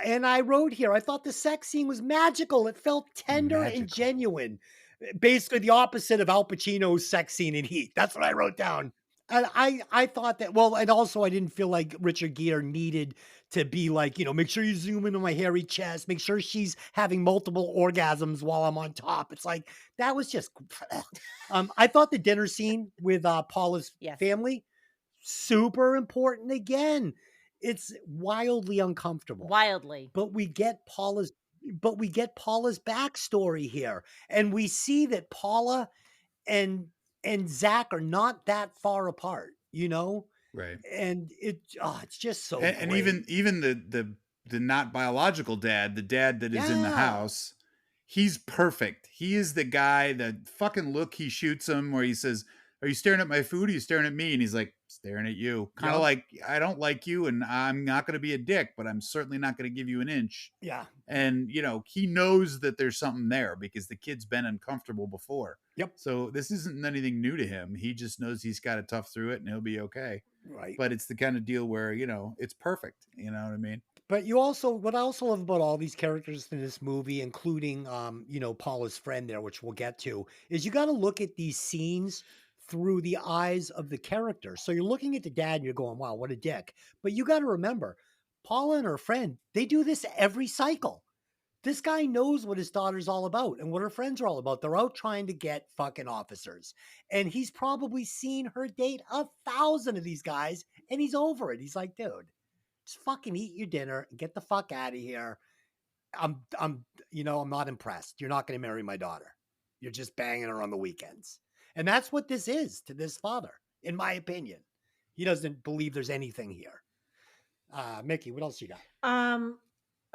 And I wrote here, I thought the sex scene was magical. It felt tender and Magical. genuine. Basically the opposite of Al Pacino's sex scene in Heat. That's what I wrote down. And I thought that, well, and also I didn't feel like Richard Gere needed to be like, make sure you zoom in on my hairy chest, make sure she's having multiple orgasms while I'm on top. It's like, that was just I thought the dinner scene with Paula's Yes. family, super important again. It's wildly uncomfortable, Wildly. but we get Paula's backstory here, and we see that Paula and Zach are not that far apart, Right. and it's just so And great. even the not biological dad, the dad that is in the Yeah, house, he's perfect. He is the guy, the fucking look he shoots him where he says, "Are you staring at my food? Are you staring at me?" And he's like, "Staring at you." Kind of yep, like, I don't like you and I'm not going to be a dick, but I'm certainly not going to give you an inch. yeah, And he knows that there's something there because the kid's been uncomfortable before. yep, So this isn't anything new to him. He just knows he's got to tough through it and he'll be okay. right. But it's the kind of deal where, it's perfect. You know what I mean? But what I also love about all these characters in this movie, including Paula's friend there, which we'll get to, is you got to look at these scenes through the eyes of the character. So you're looking at the dad and you're going, "Wow, what a dick." But you got to remember, Paula and her friend, they do this every cycle. This guy knows what his daughter's all about and what her friends are all about. They're out trying to get fucking officers. And he's probably seen her date 1,000 of these guys, and he's over it. He's like, "Dude, just fucking eat your dinner and get the fuck out of here. I'm not impressed. You're not going to marry my daughter. You're just banging her on the weekends." And that's what this is to this father, in my opinion. He doesn't believe there's anything here. Mickey, what else you got?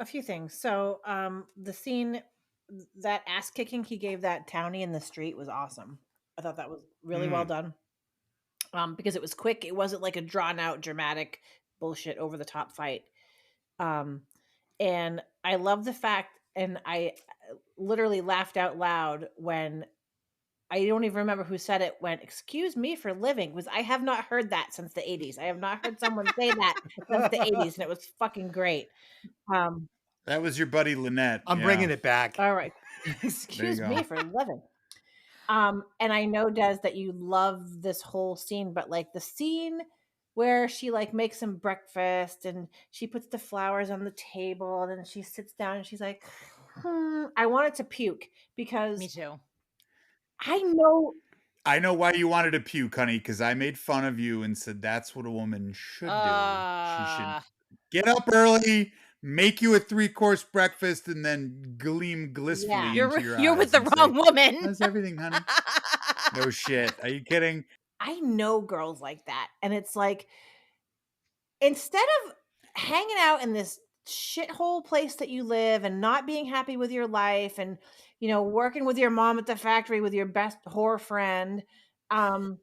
A few things. So, the scene, that ass kicking he gave that townie in the street was awesome. I thought that was really well done. Because it was quick. It wasn't like a drawn out, dramatic bullshit over the top fight. Um, and I love the fact, and I literally laughed out loud when I don't even remember who said it, went, "Excuse me for living," was I have not heard that since the 80s. I have not heard someone say that since the 80s, and it was fucking great. Um, That was your buddy Lynette. I'm Yeah. bringing it back. all right. There you Excuse go. me for living. And I know, Des, that you love this whole scene, but like the scene where she like makes him breakfast and she puts the flowers on the table and then she sits down and she's like, I wanted to puke Me because too. I know. I know why you wanted to puke, honey, because I made fun of you and said that's what a woman should do. She should get up early, make you a 3-course breakfast, and then gleam blissfully Yeah. into your You're eyes with the and wrong say, woman. "How's everything, honey?" No shit. Are you kidding? I know girls like that. And it's like, instead of hanging out in this shithole place that you live and not being happy with your life and, you know, working with your mom at the factory with your best whore friend, why don't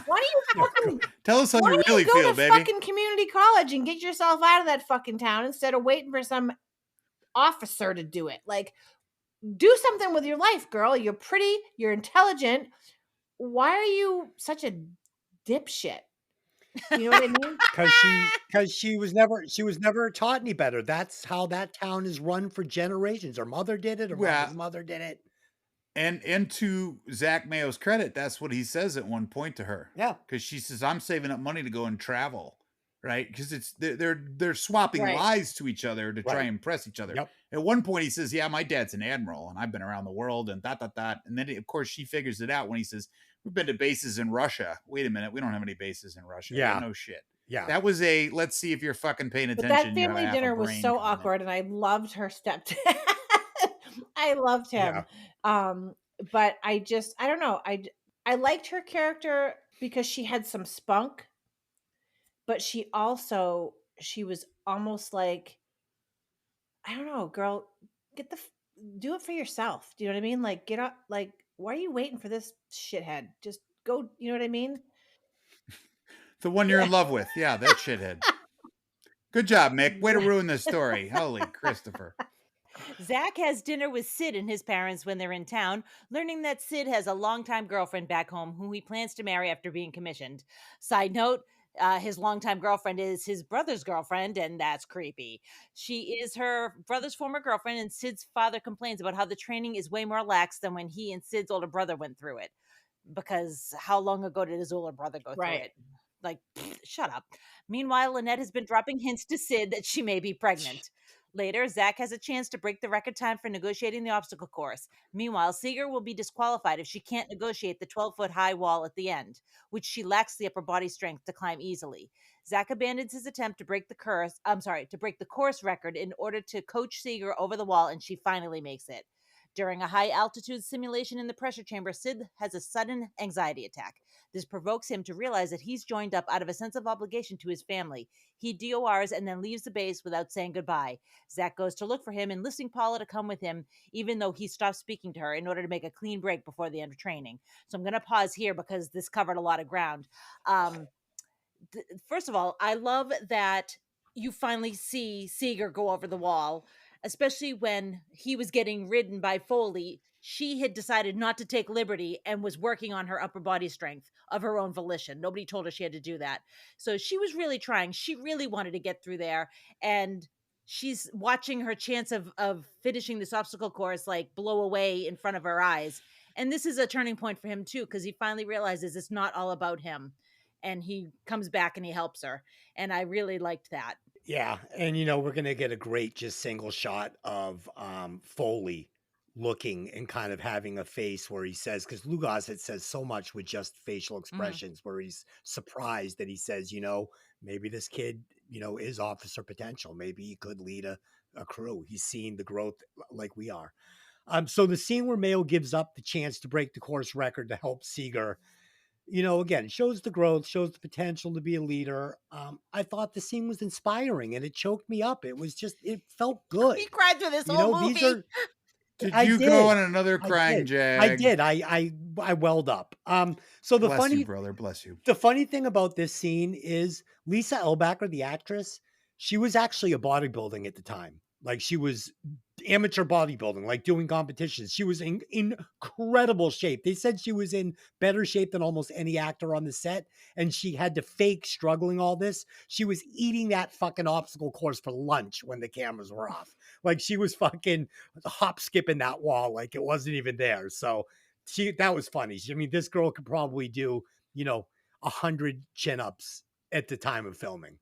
you Oh, fucking Tell us how why you don't really you go feel, to baby. fucking community college and get yourself out of that fucking town instead of waiting for some officer to do it? Like, do something with your life, girl. You're pretty, you're intelligent. Why are you such a dipshit? You know what I mean? Because she was never taught any better. That's how that town is run for generations. Her mother did it. Her Yeah. mother's mother did it. And to Zach Mayo's credit, that's what he says at one point to her. Yeah. Because she says, "I'm saving up money to go and travel," right? Because it's they're swapping Right. lies to each other to try Right. and impress each other. Yep. At one point, he says, "Yeah, my dad's an admiral, and I've been around the world, and that." And then, of course, she figures it out when he says, "We've been to bases in Russia." Wait a minute, we don't have any bases in Russia. Yeah. No shit. Yeah. That was a let's see if you're fucking paying But attention. that You have family half a dinner was brain so comment. awkward, and I loved her stepdad. I loved him. Yeah. But I don't know. I liked her character because she had some spunk, but she was almost like, I don't know, girl, do it for yourself. Do you know what I mean? Like, get up. Like, why are you waiting for this shithead? Just go. You know what I mean? The one you're in love with. Yeah, that shithead. Good job, Mick. Way to ruin this story. Holy Christopher. Zach has dinner with Sid and his parents when they're in town, learning that Sid has a longtime girlfriend back home who he plans to marry after being commissioned. Side note, his longtime girlfriend is his brother's girlfriend, and that's creepy. She is her brother's former girlfriend, and Sid's father complains about how the training is way more lax than when he and Sid's older brother went through it. Because how long ago did his older brother go through Right. it? Like, shut up. Meanwhile, Lynette has been dropping hints to Sid that she may be pregnant. Later, Zach has a chance to break the record time for negotiating the obstacle course. Meanwhile, Seeger will be disqualified if she can't negotiate the 12-foot high wall at the end, which she lacks the upper body strength to climb easily. Zach abandons his attempt to break the course record in order to coach Seeger over the wall, and she finally makes it. During a high altitude simulation in the pressure chamber, Sid has a sudden anxiety attack. This provokes him to realize that he's joined up out of a sense of obligation to his family. He DORs and then leaves the base without saying goodbye. Zach goes to look for him, enlisting Paula to come with him, even though he stops speaking to her in order to make a clean break before the end of training. So I'm going to pause here because this covered a lot of ground. First of all, I love that you finally see Seeger go over the wall, especially when he was getting ridden by Foley. She had decided not to take liberty and was working on her upper body strength of her own volition. Nobody told her she had to do that. So she was really trying. She really wanted to get through there. And she's watching her chance of finishing this obstacle course like blow away in front of her eyes. And this is a turning point for him too, because he finally realizes it's not all about him. And he comes back and he helps her. And I really liked that. Yeah. And we're gonna get a great just single shot of Foley looking and kind of having a face where he says, because Lugas it says so much with just facial expressions where he's surprised that he says, maybe this kid, is officer potential. Maybe he could lead a crew. He's seeing the growth like we are. So the scene where Mayo gives up the chance to break the course record to help Seeger, again, shows the growth, shows the potential to be a leader. I thought the scene was inspiring and it choked me up. It felt good. He cried through this whole movie. Did I you did. go on another I crying did. jag? I did. I welled up. So the Bless you, brother. Bless you. the funny thing about this scene is Lisa Elbacker, the actress, she was actually a bodybuilding at the time. Like she was amateur bodybuilding, like doing competitions. She was in incredible shape. They said she was in better shape than almost any actor on the set, and she had to fake struggling all this. She was eating that fucking obstacle course for lunch when the cameras were off. Like she was fucking hop skipping that wall like it wasn't even there. So that was funny. I mean, this girl could probably do, 100 chin-ups at the time of filming.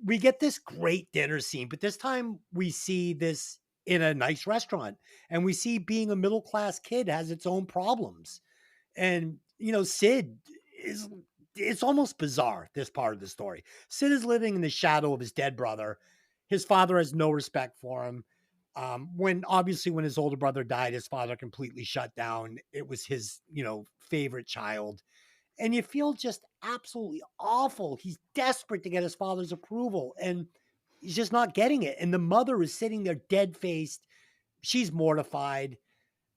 We get this great dinner scene, but this time we see this in a nice restaurant, and we see being a middle class kid has its own problems. And Sid is it's almost bizarre, this part of the story. Sid is living in the shadow of his dead brother. His father has no respect for him. When his older brother died, his father completely shut down. It was his, favorite child, and you feel just absolutely awful. He's desperate to get his father's approval, and he's just not getting it. And the mother is sitting there dead faced. She's mortified.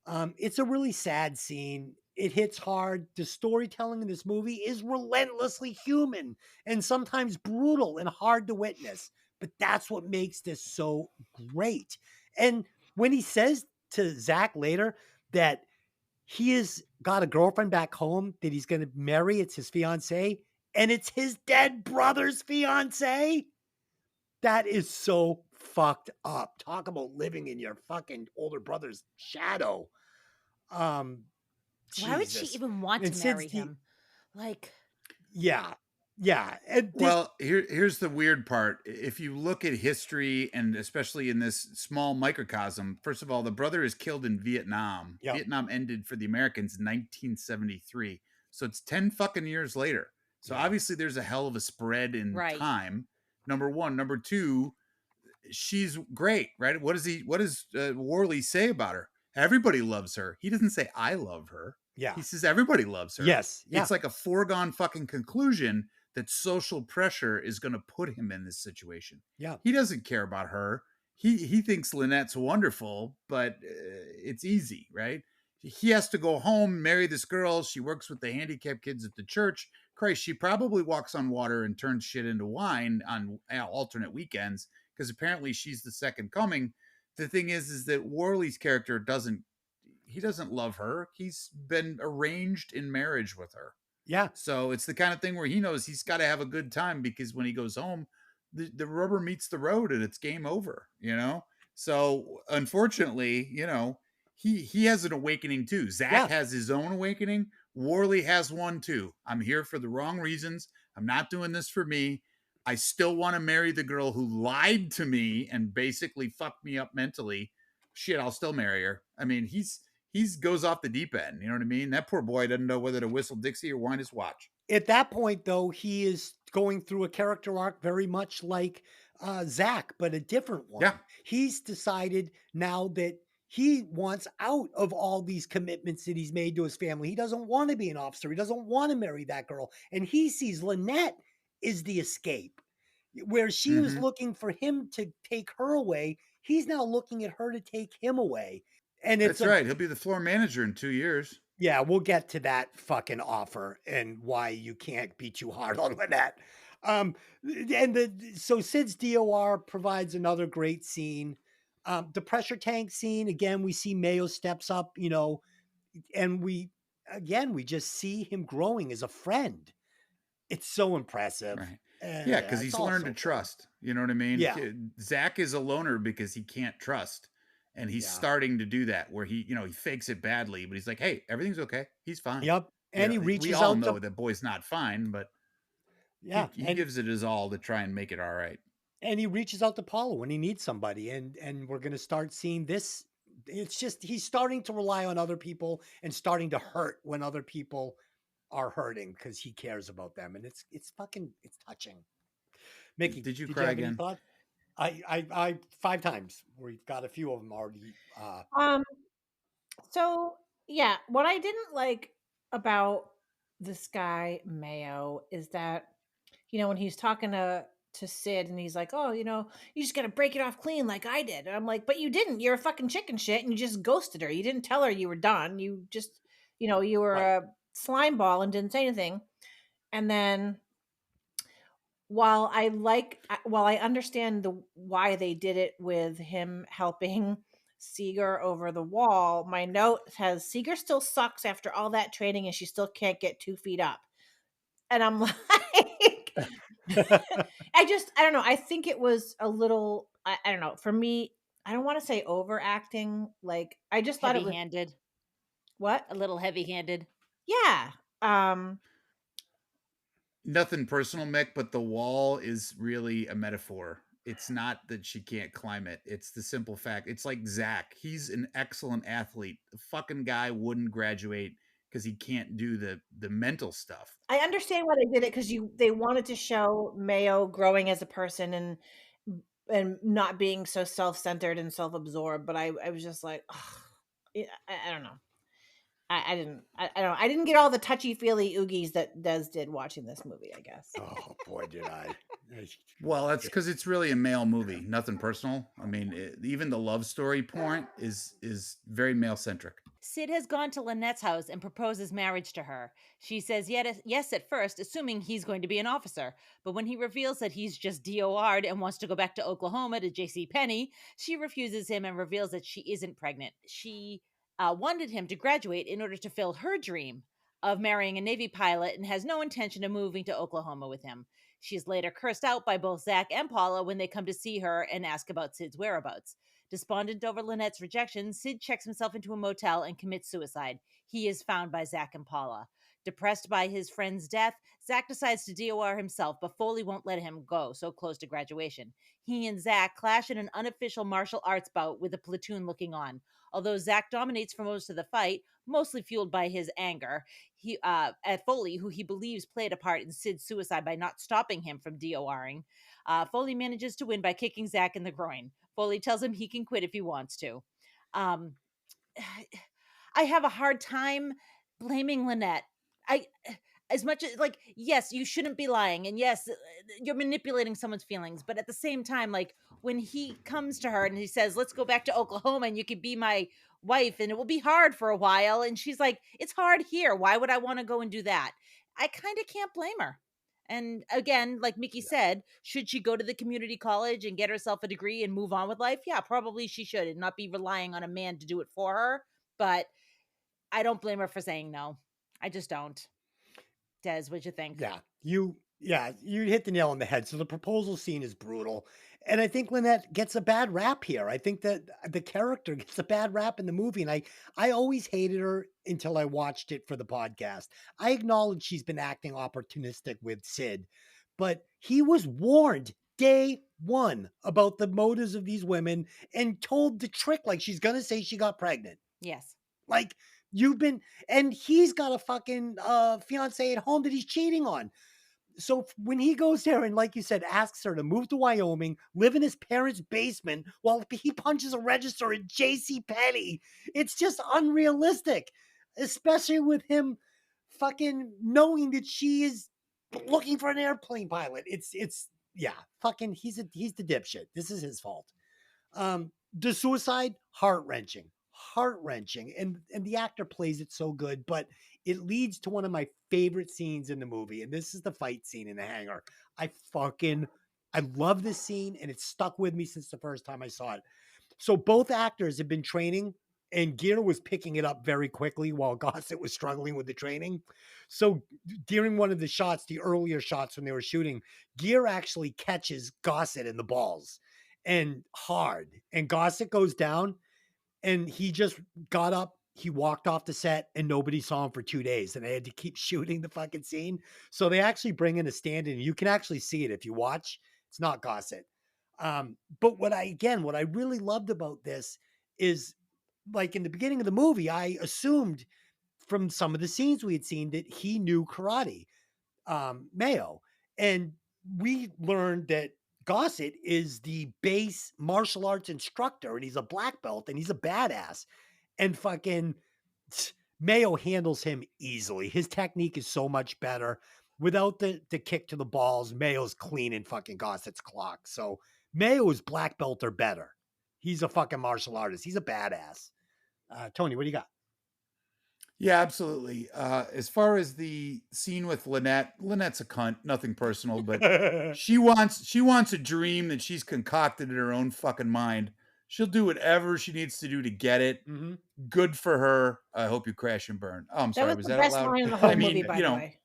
It's a really sad scene. It hits hard. The storytelling in this movie is relentlessly human and sometimes brutal and hard to witness. But that's what makes this so great. And when he says to Zach later that he has got a girlfriend back home that he's going to marry, it's his fiance, and it's his dead brother's fiance. That is so fucked up. Talk about living in your fucking older brother's shadow. Um, Why would she Jesus. even want And to Sid's marry him? Like, yeah, yeah. And Well, here's the weird part. If you look at history, and especially in this small microcosm, first of all, the brother is killed in Vietnam. Yep. Vietnam ended for the Americans in 1973. So it's 10 fucking years later. So Yeah. obviously there's a hell of a spread in Right. time. Number one. Number two, she's great, right? What does Worley say about her? Everybody loves her. He doesn't say I love her. Yeah. He says everybody loves her. Yes. Yeah. It's like a foregone fucking conclusion that social pressure is going to put him in this situation. Yeah. He doesn't care about her. He thinks Lynette's wonderful, but it's easy, right? He has to go home, marry this girl. She works with the handicapped kids at the church. Christ, she probably walks on water and turns shit into wine on alternate weekends because apparently she's the second coming. The thing is that Worley's character doesn't love her. He's been arranged in marriage with her. Yeah. So it's the kind of thing where he knows he's got to have a good time because when he goes home, the rubber meets the road and it's game over, So unfortunately, he has an awakening too. Zach has his own awakening. Worley has one too. I'm here for the wrong reasons. I'm not doing this for me. I still want to marry the girl who lied to me and basically fucked me up mentally. Shit, I'll still marry her. I mean, he's goes off the deep end. You know what I mean? That poor boy doesn't know whether to whistle Dixie or wind his watch. At that point, though, he is going through a character arc very much like Zach, but a different one. Yeah. He's decided now that he wants out of all these commitments that he's made to his family. He doesn't want to be an officer. He doesn't want to marry that girl. And he sees Lynette is the escape. Where she was looking for him to take her away, he's now looking at her to take him away. And it's That's right. He'll be the floor manager in 2 years. Yeah, we'll get to that fucking offer and why you can't be too hard on Lynette. So Sid's DOR provides another great scene. The pressure tank scene, again, we see Mayo steps up, and we just see him growing as a friend. It's so impressive. Right. Yeah, because he's learned to trust. You know what I mean? Yeah. Zach is a loner because he can't trust. And he's starting to do that where he fakes it badly, but he's like, hey, everything's okay. He's fine. Yep. And he reaches out. We all know that boy's not fine, but he gives it his all to try and make it all right. And he reaches out to Paula when he needs somebody. And we're going to start seeing this. It's just, he's starting to rely on other people and starting to hurt when other people are hurting because he cares about them. And it's touching. Mikki, did you cry again? I 5 times. We've got a few of them already. So yeah, what I didn't like about this guy Mayo is that when he's talking to Sid and he's like, oh, you just gotta break it off clean like I did. And I'm like, but you didn't. You're a fucking chicken shit, and you just ghosted her. You didn't tell her you were done. You just, you were a slime ball and didn't say anything. And then while I understand why they did it with him helping Seeger over the wall, my note has Seeger still sucks after all that training and she still can't get 2 feet up. And I'm like, I don't know. I think it was a little, I don't know. For me, I don't want to say overacting. Like, I just thought it was, Heavy-handed, what? a little heavy-handed. Yeah. Um, Nothing personal, Mick, but the wall is really a metaphor. It's not that she can't climb it. It's the simple fact. It's like Zach. He's an excellent athlete. The fucking guy wouldn't graduate because he can't do the mental stuff. I understand why they did it because they wanted to show Mayo growing as a person and not being so self-centered and self-absorbed. But I was just like, ugh, I don't know. I don't know. I didn't get all the touchy-feely oogies that Des did watching this movie, I guess. Oh boy, did I! Well, that's because it's really a male movie. Nothing personal. I mean, even the love story point is very male centric. Sid has gone to Lynette's house and proposes marriage to her. She says yes at first, assuming he's going to be an officer. But when he reveals that he's just DOR'd and wants to go back to Oklahoma to J.C. Penney, she refuses him and reveals that she isn't pregnant. She wanted him to graduate in order to fill her dream of marrying a Navy pilot and has no intention of moving to Oklahoma with him. She is later cursed out by both Zach and Paula when they come to see her and ask about Sid's whereabouts. Despondent over Lynette's rejection, Sid checks himself into a motel and commits suicide. He is found by Zach and Paula. Depressed by his friend's death, Zach decides to DOR himself, but Foley won't let him go so close to graduation. He and Zach clash in an unofficial martial arts bout with a platoon looking on. Although Zach dominates for most of the fight, mostly fueled by his anger, at Foley, who he believes played a part in Sid's suicide by not stopping him from DORing. Foley manages to win by kicking Zach in the groin. Foley tells him he can quit if he wants to. Um, I have a hard time blaming Lynette. I as much as like yes, you shouldn't be lying and yes, you're manipulating someone's feelings, but at the same time like when he comes to her and he says, "Let's go back to Oklahoma and you could be my wife and it will be hard for a while." And she's like, "It's hard here. Why would I want to go and do that?" I kind of can't blame her. And again, like Mikki said, should she go to the community college and get herself a degree and move on with life? Yeah, probably she should and not be relying on a man to do it for her. But I don't blame her for saying no. I just don't. Des, what'd you think? You hit the nail on the head. So the proposal scene is brutal. And I think Lynette gets a bad rap here. I think that the character gets a bad rap in the movie. And I always hated her until I watched it for the podcast. I acknowledge she's been acting opportunistic with Sid, but he was warned day one about the motives of these women and told the trick like she's going to say she got pregnant. Yes. Like you've been, and he's got a fucking fiance at home that he's cheating on. So when he goes there and, like you said, asks her to move to Wyoming, live in his parents' basement while he punches a register at J.C. Penney, it's just unrealistic, especially with him fucking knowing that she is looking for an airplane pilot. Yeah, fucking he's the dipshit. This is his fault. The suicide, heart-wrenching, and the actor plays it so good, but it leads to one of my favorite scenes in the movie, and this is the fight scene in the hangar. I love this scene, and it's stuck with me since the first time I saw it. So both actors have been training, and Gere was picking it up very quickly while Gossett was struggling with the training. So during one of the shots, the earlier shots when they were shooting, Gere actually catches Gossett in the balls and hard, and Gossett goes down, and he just got up. He walked off the set and nobody saw him for 2 days, and they had to keep shooting the fucking scene. So they actually bring in a stand-in. You can actually see it if you watch. It's not Gossett. But what I really loved about this is, like in the beginning of the movie, I assumed from some of the scenes we had seen that he knew karate, Mayo. And we learned that Gossett is the base martial arts instructor and he's a black belt and he's a badass. And fucking Mayo handles him easily. His technique is so much better. Without the kick to the balls, Mayo's cleaning fucking Gossett's clock. So Mayo is black belt or better. He's a fucking martial artist. He's a badass. Tony, what do you got? Yeah, absolutely. As far as the scene with Lynette, Lynette's a cunt, nothing personal, but she wants a dream that she's concocted in her own fucking mind. She'll do whatever she needs to do to get it. Mhm. Good for her. I hope you crash and burn. Oh, I'm That sorry. was Was the that out best loud? line in the I whole movie, mean, by the way.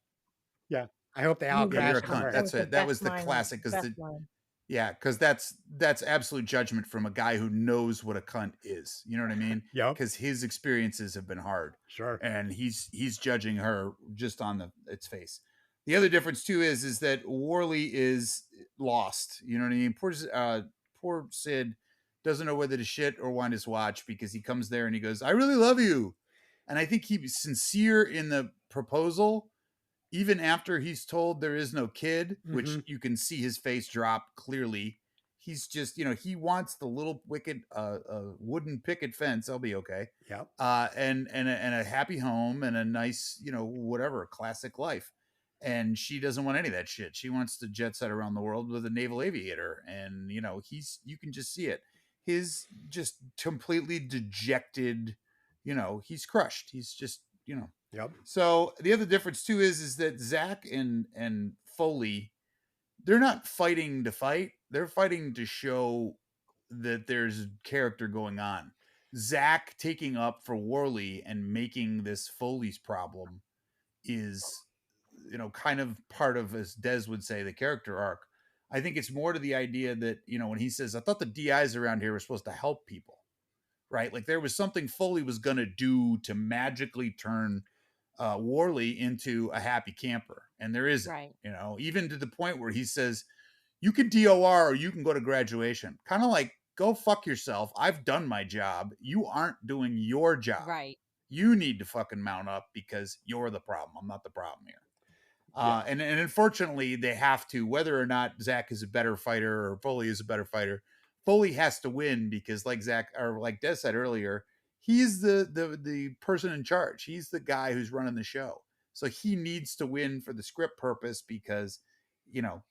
Yeah. I hope they all yeah, Movie. you're a crash and cunt. burn. That was That's the it. That best was the line. classic because Best line. yeah, because that's absolute judgment from a guy who knows what a cunt is. You know what I mean? Yep. Because his experiences have been hard, Sure. and he's judging her just on its face. The other difference too is that Worley is lost. You know what I mean? Poor Sid doesn't know whether to shit or wind his watch because he comes there and he goes, "I really love you," and I think he's sincere in the proposal even after he's told there is no kid, which Mhm. you can see his face drop clearly. He's just, he wants the little wicked wooden picket fence. I'll be okay. Yep. And a happy home and a nice, whatever, classic life. And she doesn't want any of that shit. She wants to jet set around the world with a naval aviator. And you can just see it. His just completely dejected, he's crushed. He's just, Yep. so the other difference too is that Zach and Foley, they're not fighting to fight. They're fighting to show that there's character going on. Zach taking up for Worley and making this Foley's problem is, kind of part of, as Des would say, the character arc. I think it's more to the idea that, when he says, I thought the DIs around here were supposed to help people, right? Like there was something Foley was going to do to magically turn Worley into a happy camper, and there isn't. Right. Even to the point where he says, "You can DOR or you can go to graduation." Kind of like, go fuck yourself. I've done my job. You aren't doing your job. Right. You need to fucking mount up because you're the problem. I'm not the problem here. Yeah. And unfortunately, they have to, whether or not Zach is a better fighter or Foley is a better fighter. Foley has to win because, like Zach or like Des said earlier, he's the person in charge. He's the guy who's running the show, so he needs to win for the script purpose because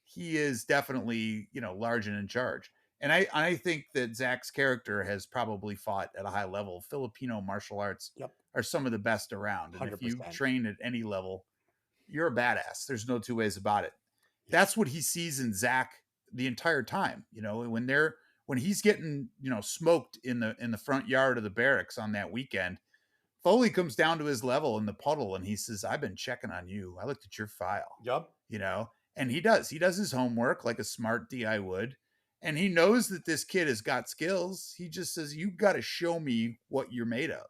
he is definitely large and in charge. And I think that Zach's character has probably fought at a high level. Filipino martial arts Yep. are some of the best around, and if you 100%. train at any level, you're a badass. There's no two ways about it. Yeah. That's what he sees in Zach the entire time. When he's getting smoked in the front yard of the barracks on that weekend, Foley comes down to his level in the puddle and he says, "I've been checking on you. I looked at your file." Yep. And he does. He does his homework like a smart DI would. And he knows that this kid has got skills. He just says, "You got to show me what you're made of."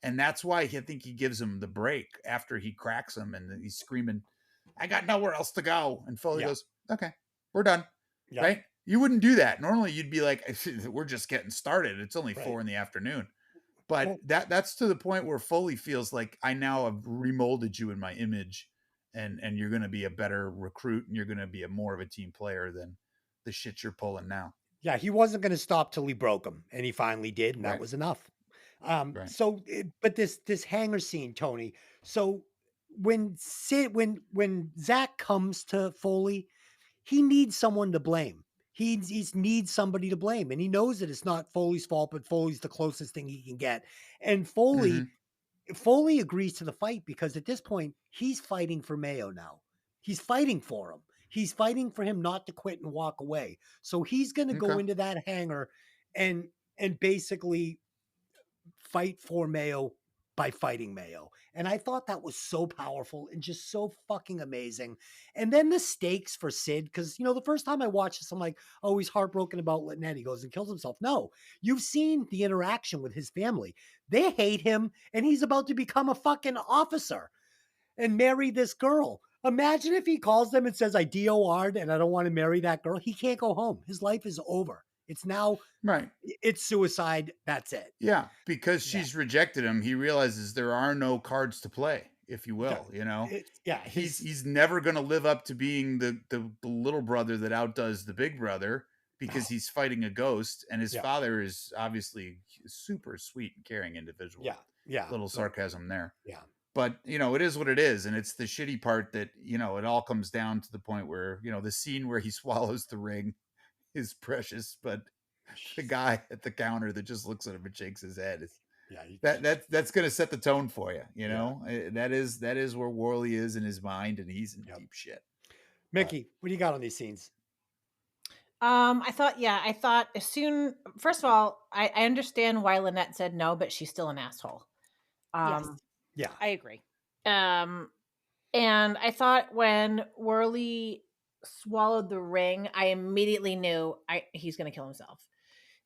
And that's why I think he gives him the break after he cracks him and he's screaming, "I got nowhere else to go." And Foley goes, "Okay, we're done." Yep. Right? You wouldn't do that. Normally you'd be like, "We're just getting started. It's only Right. 4 p.m. But Well- that's to the point where Foley feels like, I now have remolded you in my image, and you're going to be a better recruit and you're going to be more of a team player than the shit you're pulling now. Yeah, he wasn't going to stop till he broke him, and he finally did, and that Right. was enough. Right. So, but this hangar scene, Tony. So when Zach comes to Foley, he needs someone to blame. He needs somebody to blame, and he knows that it's not Foley's fault, but Foley's the closest thing he can get. And Mhm. Foley agrees to the fight because at this point he's fighting for Mayo now. He's fighting for him. He's fighting for him not to quit and walk away. So he's going to go Okay. into that hangar and basically fight for Mayo by fighting Mayo. And I thought that was so powerful and just so fucking amazing. And then the stakes for Sid, because, the first time I watched this, I'm like, oh, he's heartbroken about Lynette. He goes and kills himself. No, you've seen the interaction with his family. They hate him, and he's about to become a fucking officer and marry this girl. Imagine if he calls them and says, I DOR'd and I don't want to marry that girl. He can't go home. His life is over. It's now, Right. it's suicide. That's it. Yeah, because Yeah. she's rejected him, he realizes there are no cards to play, if you will. He's never going to live up to being the little brother that outdoes the big brother because he's fighting a ghost, and his father is obviously a super sweet and caring individual. Yeah. Little sarcasm there. Yeah. But it is what it is, and it's the shitty part that it all comes down to the point where the scene where he swallows the ring is precious, but the guy at the counter that just looks at him and shakes his head Yeah, that's going to set the tone for you. You yeah, know, that is where Worley is in his mind, and he's in yep. deep shit. Mickey, what do you got on these scenes? I thought first of all, I understand why Lynette said no, but she's still an asshole. Yes, Yeah, I agree. Um, and I thought when Worley swallowed the ring, I immediately knew he's going to kill himself.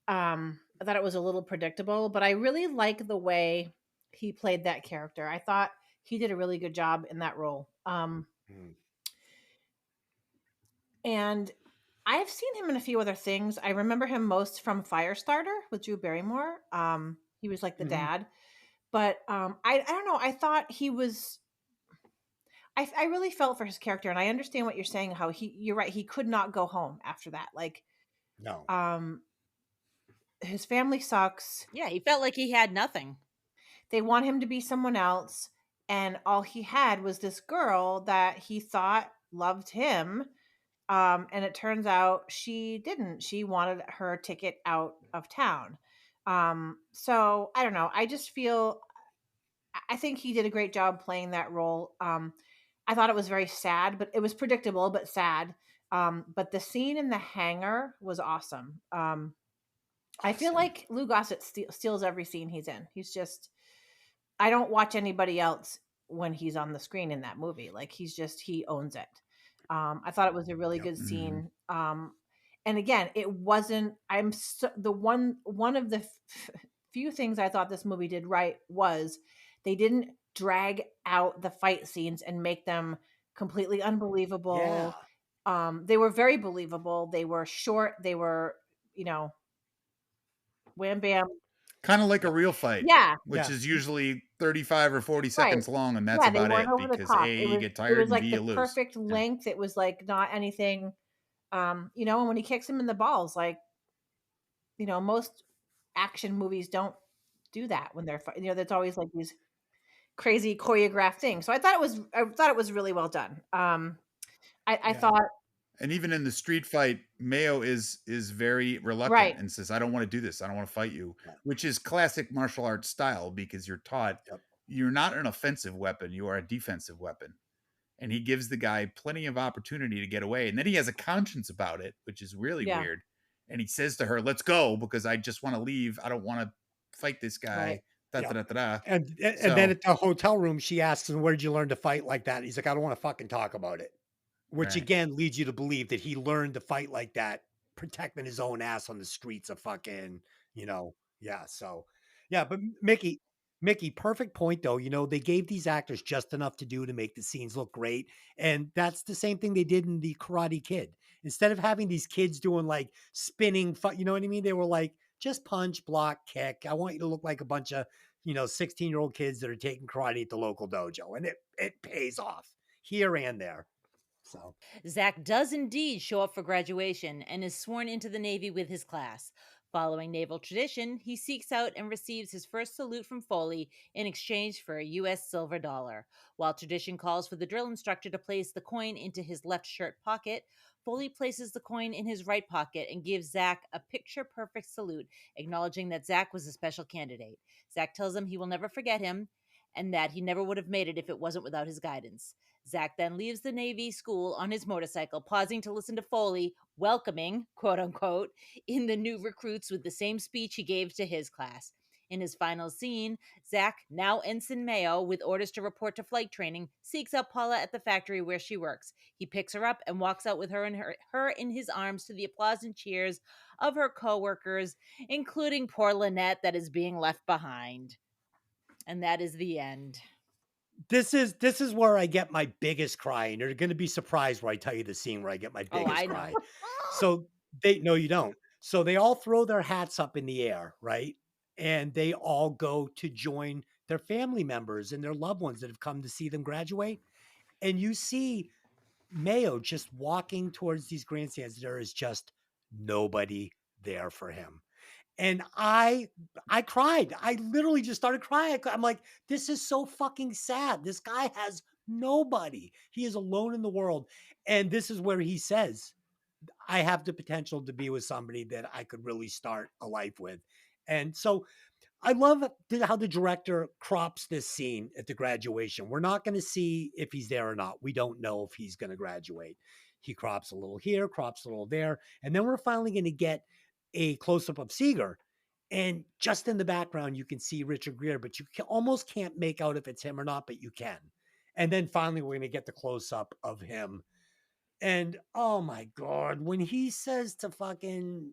I thought it was a little predictable, but I really like the way he played that character. I thought he did a really good job in that role. Mm. And I've seen him in a few other things. I remember him most from Firestarter with Drew Barrymore. He was like the Mhm. dad, but I don't know. I thought he was. I really felt for his character, and I understand what you're saying. How you're right. He could not go home after that. Like, No. um, his family sucks. Yeah, he felt like he had nothing. They want him to be someone else, and all he had was this girl that he thought loved him. And it turns out she didn't. She wanted her ticket out of town. So I don't know. I just feel I think he did a great job playing that role. I thought it was very sad, but it was predictable, but sad. But the scene in the hangar was awesome. I feel Awesome. like Lou Gossett steals every scene he's in. He's just, I don't watch anybody else when he's on the screen in that movie. Like he owns it. I thought it was a really Yep. good Mhm. scene. And again, it wasn't. The one of the few things I thought this movie did right was they didn't drag out the fight scenes and make them completely Yeah. unbelievable. They were very believable. They were short. They were, wham bam. Kind of like a Yep. real fight, Yeah, which Yeah. is usually 35 or 40 right. seconds long, and that's Yeah, they about weren't it over the because top. A, It you was get it tired, was and B, like the you lose. perfect Yeah. length. It was like not anything, and when he kicks him in the balls, like, most action movies don't do that when they're that's always like these crazy choreographed things. So I thought it was really well done. I Yeah. thought And even in the street fight, Mayo is very reluctant right. and says, "I don't want to do this. I don't want to fight you," Yeah. which is classic martial arts style because you're taught Yep. you're not an offensive weapon, you are a defensive weapon. And he gives the guy plenty of opportunity to get away. And then he has a conscience about it, which is really Yeah, weird. And he says to her, "Let's go because I just want to leave. I don't want to fight this right. guy." Da, da, Yep. da, da, da. And then So, at the hotel room, she asks him, "Where did you learn to fight like that?" He's like, "I don't want to fucking talk about it." Which right. again leads you to believe that he learned to fight like that, protecting his own ass on the streets of fucking, yeah. So, yeah, but Mickey, perfect point though. They gave these actors just enough to do to make the scenes look great. And that's the same thing they did in the Karate Kid. Instead of having these kids doing like spinning, you know what I mean? They were like, just punch, block, kick. I want you to look like a bunch of, 16-year-old kids that are taking karate at the local dojo. And it pays off here and there. So Zach does indeed show up for graduation and is sworn into the Navy with his class. Following naval tradition, he seeks out and receives his first salute from Foley in exchange for a U.S. silver dollar. While tradition calls for the drill instructor to place the coin into his left shirt pocket, Foley places the coin in his right pocket and gives Zach a picture perfect salute, acknowledging that Zach was a special candidate. Zach tells him he will never forget him and that he never would have made it if it wasn't without his guidance. Zach then leaves the Navy school on his motorcycle, pausing to listen to Foley, welcoming, quote unquote, in the new recruits with the same speech he gave to his class. In his final scene, Zach, now Ensign Mayo, with orders to report to flight training, seeks out Paula at the factory where she works. He picks her up and walks out with her in his arms to the applause and cheers of her coworkers, including poor Lynette that is being left behind. And that is the end. this is where I get my biggest cry, and you're going to be surprised where I tell you the scene where I get my Oh, biggest I know. cry. So they no, you don't. So they all throw their hats up in the air, right? And they all go to join their family members and their loved ones that have come to see them graduate. And you see Mayo just walking towards these grandstands. There is just nobody there for him. And I cried. I literally just started crying. I'm like, this is so fucking sad. This guy has nobody. He is alone in the world. And this is where he says, I have the potential to be with somebody that I could really start a life with. And so I love how the director crops this scene at the graduation. We're not going to see if he's there or not. We don't know if he's going to graduate. He crops a little here, crops a little there, and then we're finally going to get a close up of Seeger. And just in the background, you can see Richard Gere, but you almost can't make out if it's him or not, but you can. And then finally, we're going to get the close up of him. And oh my God, when he says to fucking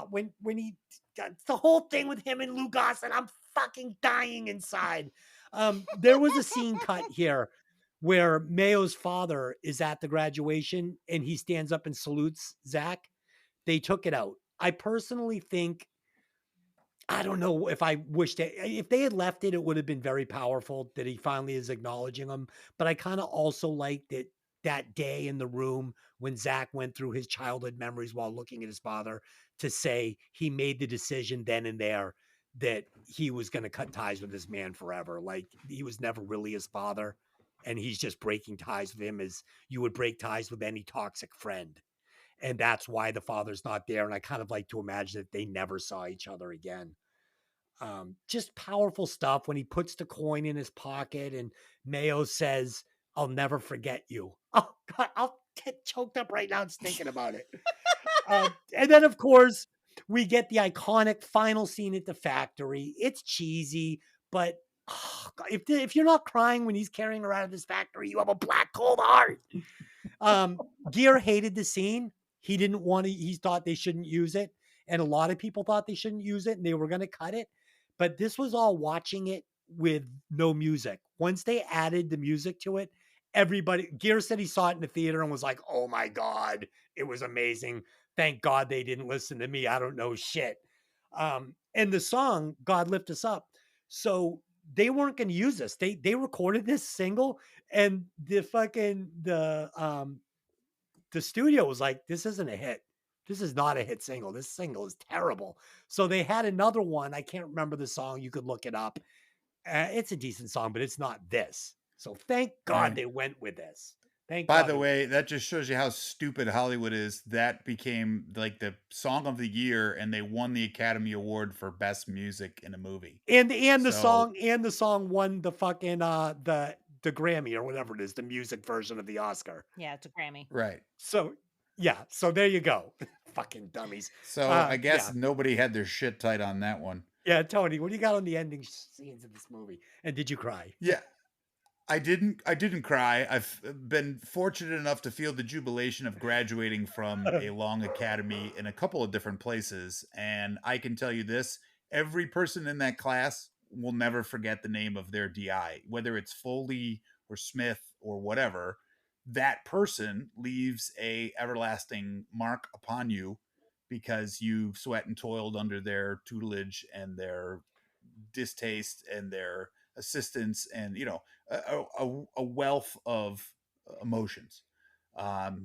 when he got the whole thing with him and Lou Gossett, I'm fucking dying inside. There was a scene cut here where Mayo's father is at the graduation and he stands up and salutes Zach. They took it out. I personally think I don't know if I wish if they had left it, it would have been very powerful that he finally is acknowledging him. But I kind of also liked it that day in the room when Zach went through his childhood memories while looking at his father to say he made the decision then and there that he was going to cut ties with this man forever. Like he was never really his father. And he's just breaking ties with him as you would break ties with any toxic friend. And that's why the father's not there. And I kind of like to imagine that they never saw each other again. Just powerful stuff when he puts the coin in his pocket and Mayo says, I'll never forget you. Oh, God, I'll get choked up right now just thinking about it. And then, of course, we get the iconic final scene at the factory. It's cheesy, but oh, God, if you're not crying when he's carrying her out of this factory, you have a black cold heart. Gere hated the scene. He didn't want to, he thought they shouldn't use it. And a lot of people thought they shouldn't use it and they were going to cut it. But this was all watching it with no music. Once they added the music to it, everybody, Gere said he saw it in the theater and was like, oh my God, it was amazing. Thank God they didn't listen to me. I don't know shit. And the song, God Lift Us Up. So they weren't going to use this. They recorded this single and the studio was like, this isn't a hit. This is not a hit single. This single is terrible. So they had another one. I can't remember the song. You could look it up. It's a decent song, but it's not this. So thank God Right. they went with this. Thank By God. the way, that just shows you how stupid Hollywood is. That became like the song of the year, and they won the Academy Award for Best Music in a movie. And the So, song won the fucking the Grammy or whatever it is, the music version of the Oscar. Yeah, it's a Grammy. right. So yeah, so there you go. Fucking dummies. So I guess Yeah. nobody had their shit tight on that one. Yeah, Tony, what do you got on the ending scenes of this movie? And did you cry? Yeah, I didn't cry. I've been fortunate enough to feel the jubilation of graduating from a long academy in a couple of different places, and I can tell you this, every person in that class will never forget the name of their DI, whether it's Foley or Smith or whatever. That person leaves a everlasting mark upon you because you sweat and toiled under their tutelage and their distaste and their assistance and a wealth of emotions.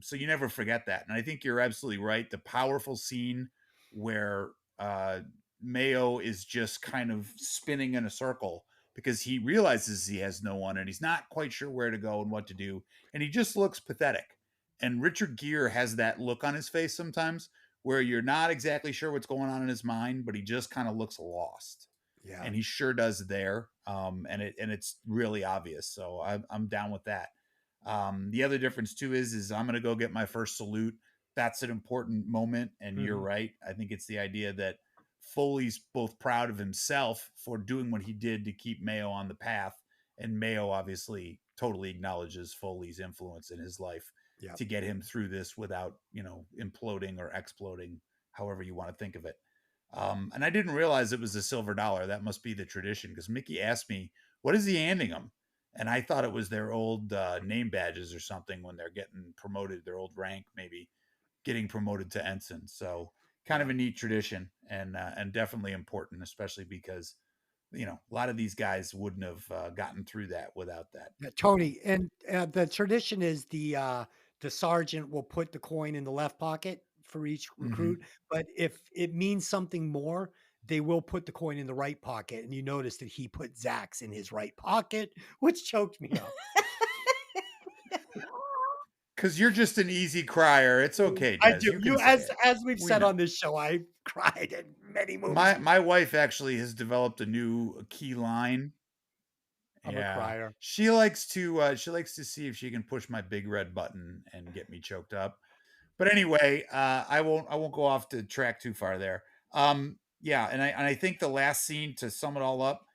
So you never forget that. And I think you're absolutely right. The powerful scene where Mayo is just kind of spinning in a circle because he realizes he has no one and he's not quite sure where to go and what to do. And he just looks pathetic. And Richard Gere has that look on his face sometimes where you're not exactly sure what's going on in his mind, but he just kind of looks lost. Yeah. And he sure does there. And it's really obvious. So I'm down with that. The other difference too is I'm going to go get my first salute. That's an important moment. And you're right. I think it's the idea that Foley's both proud of himself for doing what he did to keep Mayo on the path. And Mayo obviously totally acknowledges Foley's influence in his life to get him through this without, imploding or exploding, however you want to think of it. And I didn't realize it was a silver dollar. That must be the tradition because Mickey asked me, what is he handing them? And I thought it was their old name badges or something when they're getting promoted, their old rank, maybe getting promoted to ensign. So kind of a neat tradition and definitely important, especially because, a lot of these guys wouldn't have gotten through that without that. Yeah, Tony, and the tradition is the sergeant will put the coin in the left pocket for each recruit, but if it means something more, they will put the coin in the right pocket. And you notice that he put Zach's in his right pocket, which choked me up. Because you're just an easy crier. It's okay, Des. I do. You can As say it. we've We said know. on this show, I cried and many movies. My wife actually has developed a new key line. I'm a Yeah. crier. She likes to see if she can push my big red button and get me choked up. But anyway, I won't go off the track too far there. Yeah, and I think the last scene, to sum it all up,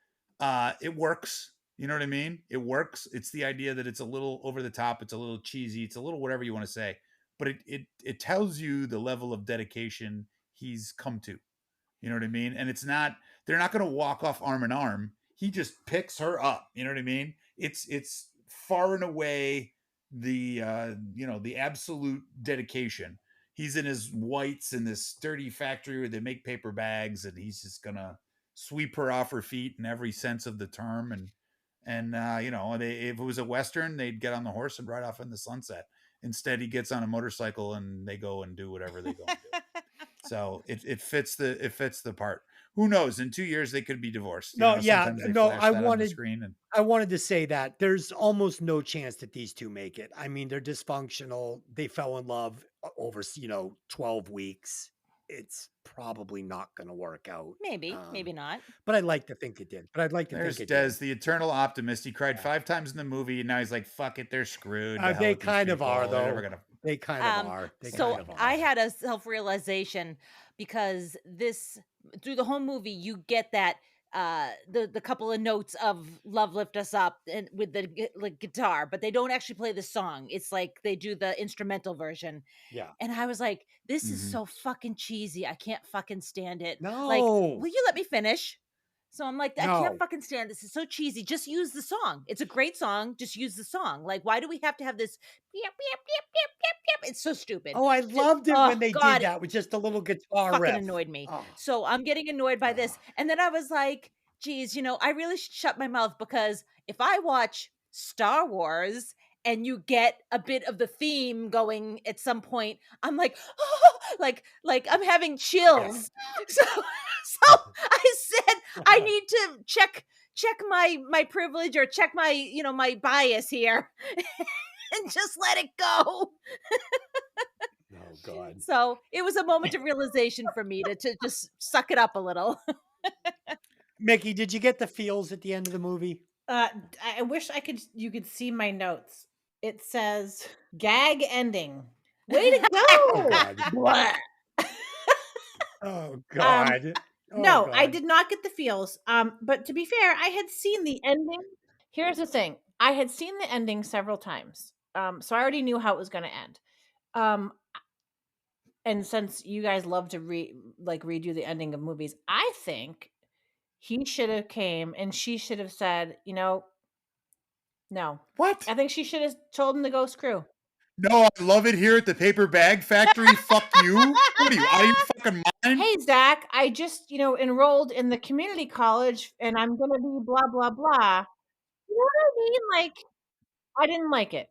it works. You know what I mean? It works. It's the idea that it's a little over the top, it's a little cheesy, it's a little whatever you want to say, but it tells you the level of dedication he's come to. You know what I mean? And they're not going to walk off arm in arm. He just picks her up. You know what I mean? It's far and away the absolute dedication. He's in his whites in this sturdy factory where they make paper bags, and he's just gonna sweep her off her feet in every sense of the term. If it was a Western, they'd get on the horse and ride off in the sunset. Instead, he gets on a motorcycle and they go and do whatever they go and do. So it fits the part. Who knows? In 2 years they could be divorced. No, yeah, Sometimes they no, flash I that on the wanted screen, and I wanted to say that there's almost no chance that these two make it. I mean, they're dysfunctional. They fell in love over, 12 weeks. It's probably not going to work out. Maybe, maybe not. But I'd like to think it did. But I'd like to there's think it Des, did. the eternal optimist. He cried Yeah. 5 times in the movie, and now he's like, "Fuck it, they're screwed." The hell They with these kind of are, people. They're though. never gonna. They kind of are. They So kind of are. I had a self-realization because through the whole movie you get that the couple of notes of Love Lift Us Up and with the guitar, but they don't actually play the song. It's like they do the instrumental version. And I was like, this is Mhm. so fucking cheesy. I can't fucking stand it. No. Like, will you let me finish? So I'm like, I No. can't fucking stand this. It's so cheesy. Just use the song. It's a great song. Just use the song. Like, why do we have to have this? Beep, beep, beep, beep, beep, beep? It's so stupid. Oh, I loved it when they God, did that with just a little guitar fucking riff. annoyed me. Oh. So I'm getting annoyed by this. And then I was like, geez, I really should shut my mouth, because if I watch Star Wars and you get a bit of the theme going at some point, I'm like, oh, like I'm having chills. So I said I need to check my privilege, or check my my bias here and just let it go. Oh, God. So it was a moment of realization for me to just suck it up a little. Mikki, did you get the feels at the end of the movie? I wish you could see my notes. It says gag ending. Way to Oh, go. God. Blah. Oh, God. Oh, No, God. I did not get the feels. But to be fair, I had seen the ending. Here's the thing. I had seen the ending several times. So I already knew how it was going to end. And since you guys love to redo the ending of movies, I think he should have came and she should have said, no. What? I think she should have told him to go screw. No, I love it here at the paper bag factory. Fuck you. What are you, out of your fucking mind? Hey, Zach, I just, enrolled in the community college and I'm going to be blah, blah, blah. You know what I mean? Like, I didn't like it.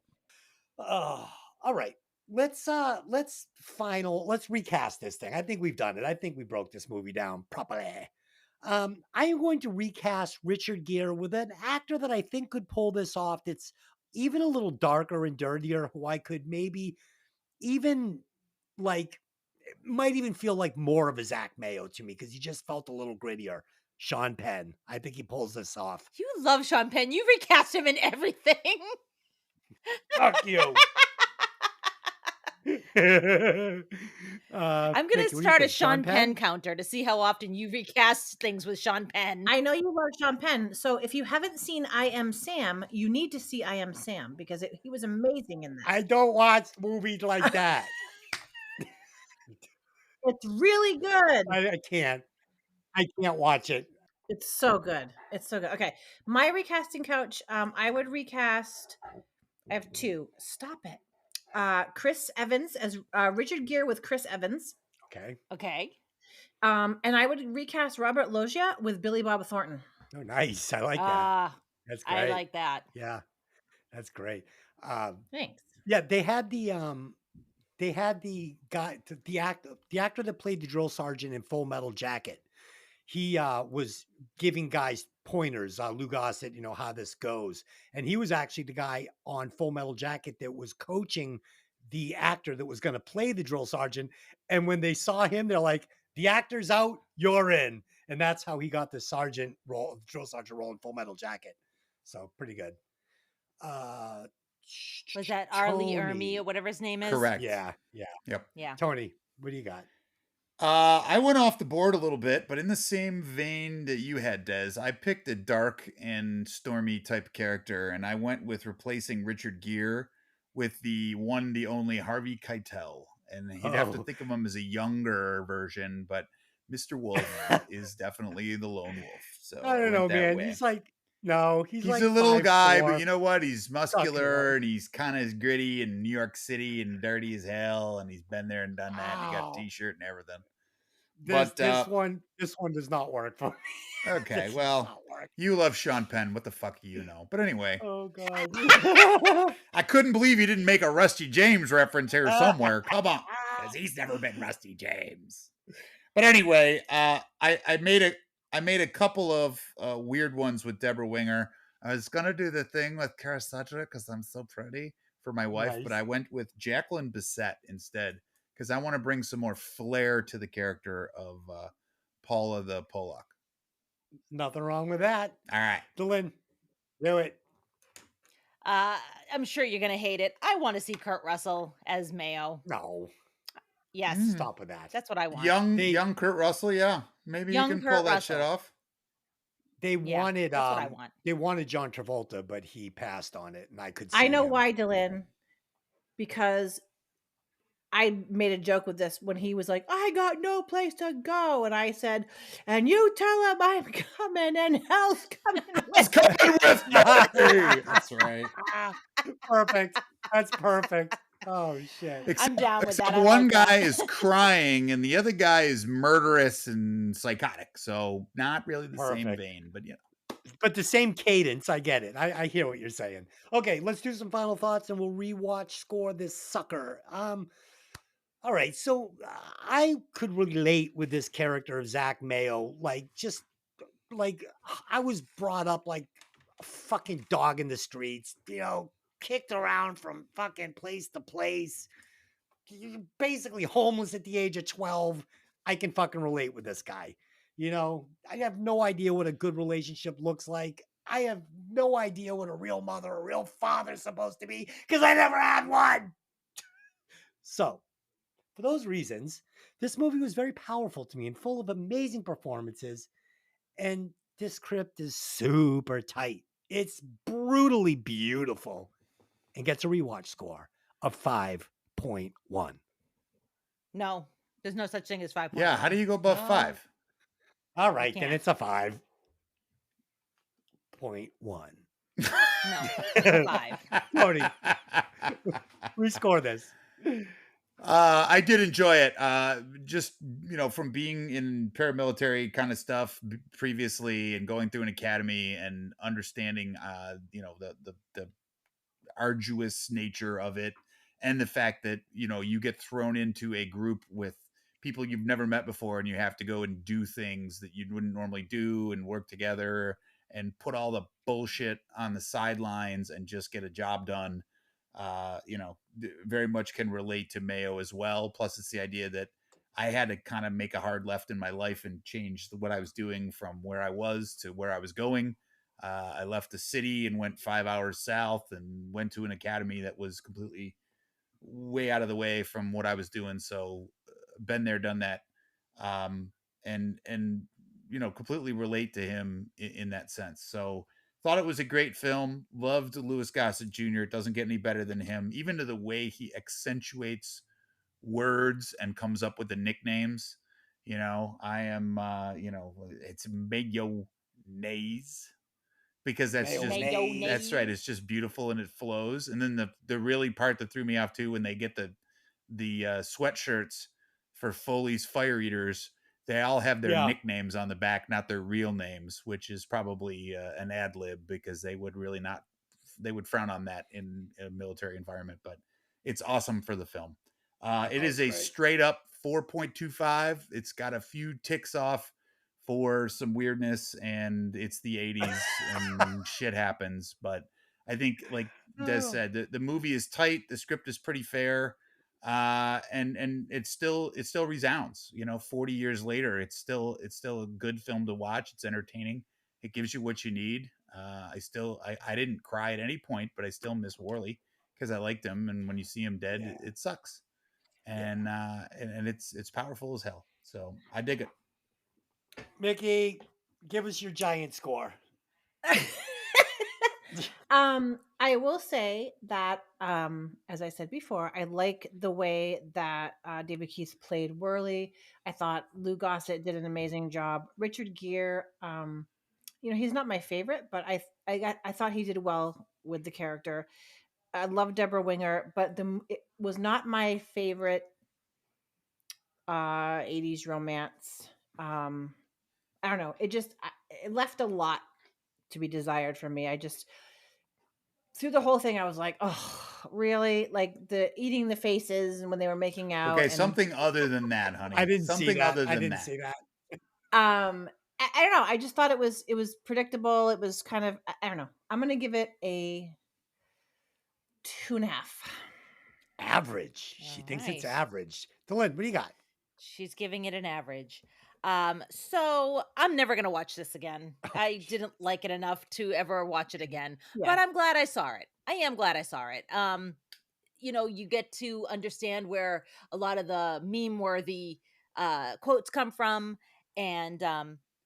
Oh, all right. Let's recast this thing. I think we've done it. I think we broke this movie down properly. I am going to recast Richard Gere with an actor that I think could pull this off. That's even a little darker and dirtier, who I could maybe even might even feel like more of a Zach Mayo to me, because he just felt a little grittier. Sean Penn. I think he pulls this off. You love Sean Penn. You recast him in everything. Fuck you. I'm going Mikki, to what do you start a think? Sean Penn counter to see how often you recast things with Sean Penn. I know you love Sean Penn. So if you haven't seen I Am Sam, you need to see I Am Sam, because he was amazing in that. I don't watch movies like that. It's really good. I can't watch it. It's so good. It's so good. Okay. My recasting couch, I would recast, I have two. Stop it. Chris Evans as Richard Gere with Chris Evans. Okay. And I would recast Robert Loggia with Billy Bob Thornton. Oh, nice. I like that. That's great. I like that. Yeah, that's great. Thanks. Yeah, they had the guy, the actor that played the drill sergeant in Full Metal Jacket. He was giving guys pointers, Lou Gossett, how this goes. And he was actually the guy on Full Metal Jacket that was coaching the actor that was going to play the drill sergeant. And when they saw him, they're like, The actor's out, you're in. And that's how he got the drill sergeant role in Full Metal Jacket. So pretty good. Was that Arlie Ermy or Tony. whatever his name is? Correct. Yeah. Yep. Yeah. Tony, what do you got? I went off the board a little bit, but in the same vein that you had, Des, I picked a dark and stormy type character, and I went with replacing Richard Gere with the one, the only Harvey Keitel. And you'd have to think of him as a younger version, but Mr. Wolf is definitely the lone wolf. So I don't know, man. Way. He's like, no, he's like a little guy, 5'4". but you know what? He's muscular and he's kind of gritty in New York City and dirty as hell. And he's been there and done that. And he got a t-shirt and everything. This one does not work for me. Okay, well, you love Sean Penn. What the fuck do you know? But anyway. Oh, God. I couldn't believe you didn't make a Rusty James reference here somewhere. Come on. Because he's never been Rusty James. But anyway, I made a couple of weird ones with Deborah Winger. I was going to do the thing with Kara Sudra because I'm so pretty for my wife, but I went with Jacqueline Bisset instead because I want to bring some more flair to the character of Paula the Pollock. Nothing wrong with that. All right. Dylan, do it. I'm sure you're going to hate it. I want to see Kurt Russell as Mayo. No. Yes. Stop with that. That's what I want. Young Kurt Russell, yeah. Maybe you can pull that shit off. They wanted that's what I want. They wanted John Travolta, but he passed on it, and I could see I know him. why, Dylan. Because I made a joke with this when he was like, I got no place to go. And I said, and you tell him I'm coming and hell's coming with me. That's right. Perfect. That's perfect. Oh, shit. I'm down with that. One guy is crying and the other guy is murderous and psychotic. So not really the same vein, but But the same cadence. I get it. I hear what you're saying. Okay, let's do some final thoughts and we'll rewatch score this sucker. All right, so I could relate with this character of Zach Mayo. Like I was brought up like a fucking dog in the streets, kicked around from fucking place to place, basically homeless at the age of 12. I can fucking relate with this guy. I have no idea what a good relationship looks like. I have no idea what a real mother or real father is supposed to be because I never had one. So, for those reasons, this movie was very powerful to me and full of amazing performances. And this script is super tight. It's brutally beautiful and gets a rewatch score of 5.1. No, there's no such thing as 5.1. Yeah, how do you go above 5? All right, then it's a 5.1. No, it's a 5. Tony, rescore this. I did enjoy it. Just, from being in paramilitary kind of stuff previously and going through an academy and understanding, the arduous nature of it and the fact that, you get thrown into a group with people you've never met before and you have to go and do things that you wouldn't normally do and work together and put all the bullshit on the sidelines and just get a job done. Very much can relate to Mayo as well. Plus it's the idea that I had to kind of make a hard left in my life and change what I was doing from where I was to where I was going. I left the city and went 5 hours south and went to an academy that was completely way out of the way from what I was doing. So been there, done that. And completely relate to him in that sense. So thought it was a great film. Loved Louis Gossett Jr. It doesn't get any better than him, even to the way he accentuates words and comes up with the nicknames. I am, it's mayonnaise because that's that's right. It's just beautiful and it flows. And then the really part that threw me off too, when they get the sweatshirts for Foley's Fire Eaters, they all have their nicknames on the back, not their real names, which is probably an ad lib because they would frown on that in a military environment, but it's awesome for the film. It is a straight up 4.25. It's got a few ticks off for some weirdness and it's the 80s and shit happens. But I think like Des said, the movie is tight. The script is pretty fair. And it still resounds. 40 years later, it's still a good film to watch. It's entertaining. It gives you what you need. I didn't cry at any point, but I still miss Worley because I liked him, and when you see him dead, Yeah. it sucks. Yeah. And it's powerful as hell. So I dig it. Mikki, give us your giant score. I will say that, as I said before, I like the way that David Keith played Worley. I thought Lou Gossett did an amazing job. Richard Gere, he's not my favorite, but I thought he did well with the character. I love Deborah Winger, but it was not my favorite 80s romance. I don't know. It left a lot to be desired for me. I just through the whole thing I was like, "Oh, really?" Like the eating the faces and when they were making out Okay, and something other than that, honey. I didn't see Something that. other I than didn't that. see that. I don't know. I just thought it was predictable. It was kind of I don't know. I'm gonna give it a 2.5. Average. She thinks it's right. average. Dylan, what do you got? She's giving it an average. So I'm never gonna watch this again. I didn't like it enough to ever watch it again, Yeah. but I'm glad I saw it. I am glad I saw it. You get to understand where a lot of the meme worthy quotes come from, and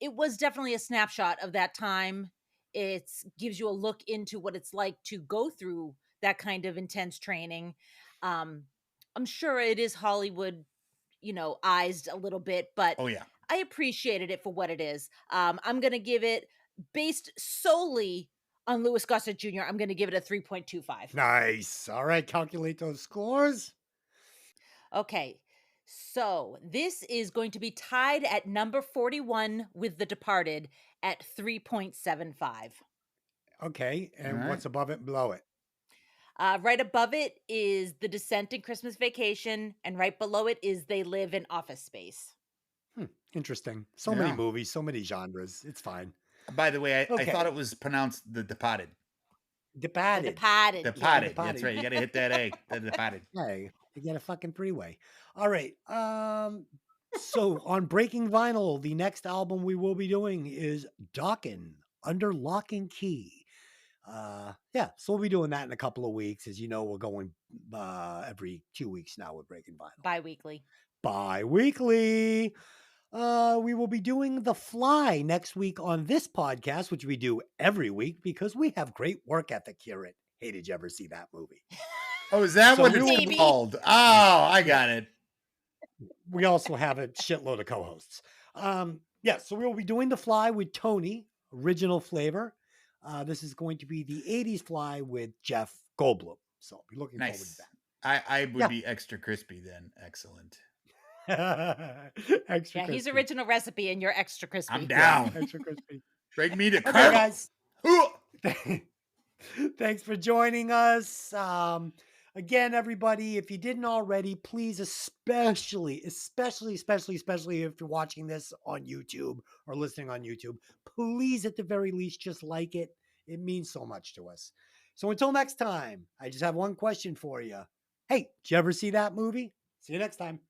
it was definitely a snapshot of that time. It gives you a look into what it's like to go through that kind of intense training. um I'm sure it is Hollywood, eyes a little bit, but Oh yeah. I appreciated it for what it is. I'm gonna give it, based solely on Louis Gossett Jr., I'm gonna give it a 3.25. Nice. All right, calculate those scores. Okay, so this is going to be tied at number 41 with The Departed at 3.75. Okay, All and right. what's above it and below it? Right above it is The Descent and Christmas Vacation, and right below it is They Live in Office Space. Interesting. So many Yeah. movies, so many genres. It's fine. By the way, I thought Okay. it was pronounced The Departed. The Departed. Departed, yeah. Departed. That's Departed. right. You got to hit that A. The Departed. Hey, you get a fucking three-way. All right. So on Breaking Vinyl, the next album we will be doing is Dawkin Under Lock and Key. Yeah, so we'll be doing that in a couple of weeks. As you know, we're going every 2 weeks now with Breaking Vinyl. Bi-weekly. Bi-weekly. We will be doing The Fly next week on this podcast, which we do every week because we have great work ethic here at Hey, did you ever see that movie? Oh, is that So what we it's will- Maybe. called? Oh, I got it. We also have a shitload of co-hosts. Yeah, so we will be doing The Fly with Tony, original flavor. This is going to be the 80s Fly with Jeff Goldblum. So I'll be looking forward Nice. to I would Yeah. be extra crispy then. Excellent. that. Extra Yeah, he's crispy. original recipe and you're extra crispy. I'm Yeah, down. extra crispy. Break me to Okay, kernel. guys. Huh. Thanks for joining us. Again, everybody, if you didn't already, please, especially if you're watching this on YouTube or listening on YouTube, please, at the very least, just like it. It means so much to us. So until next time, I just have one question for you. Hey, did you ever see that movie? See you next time.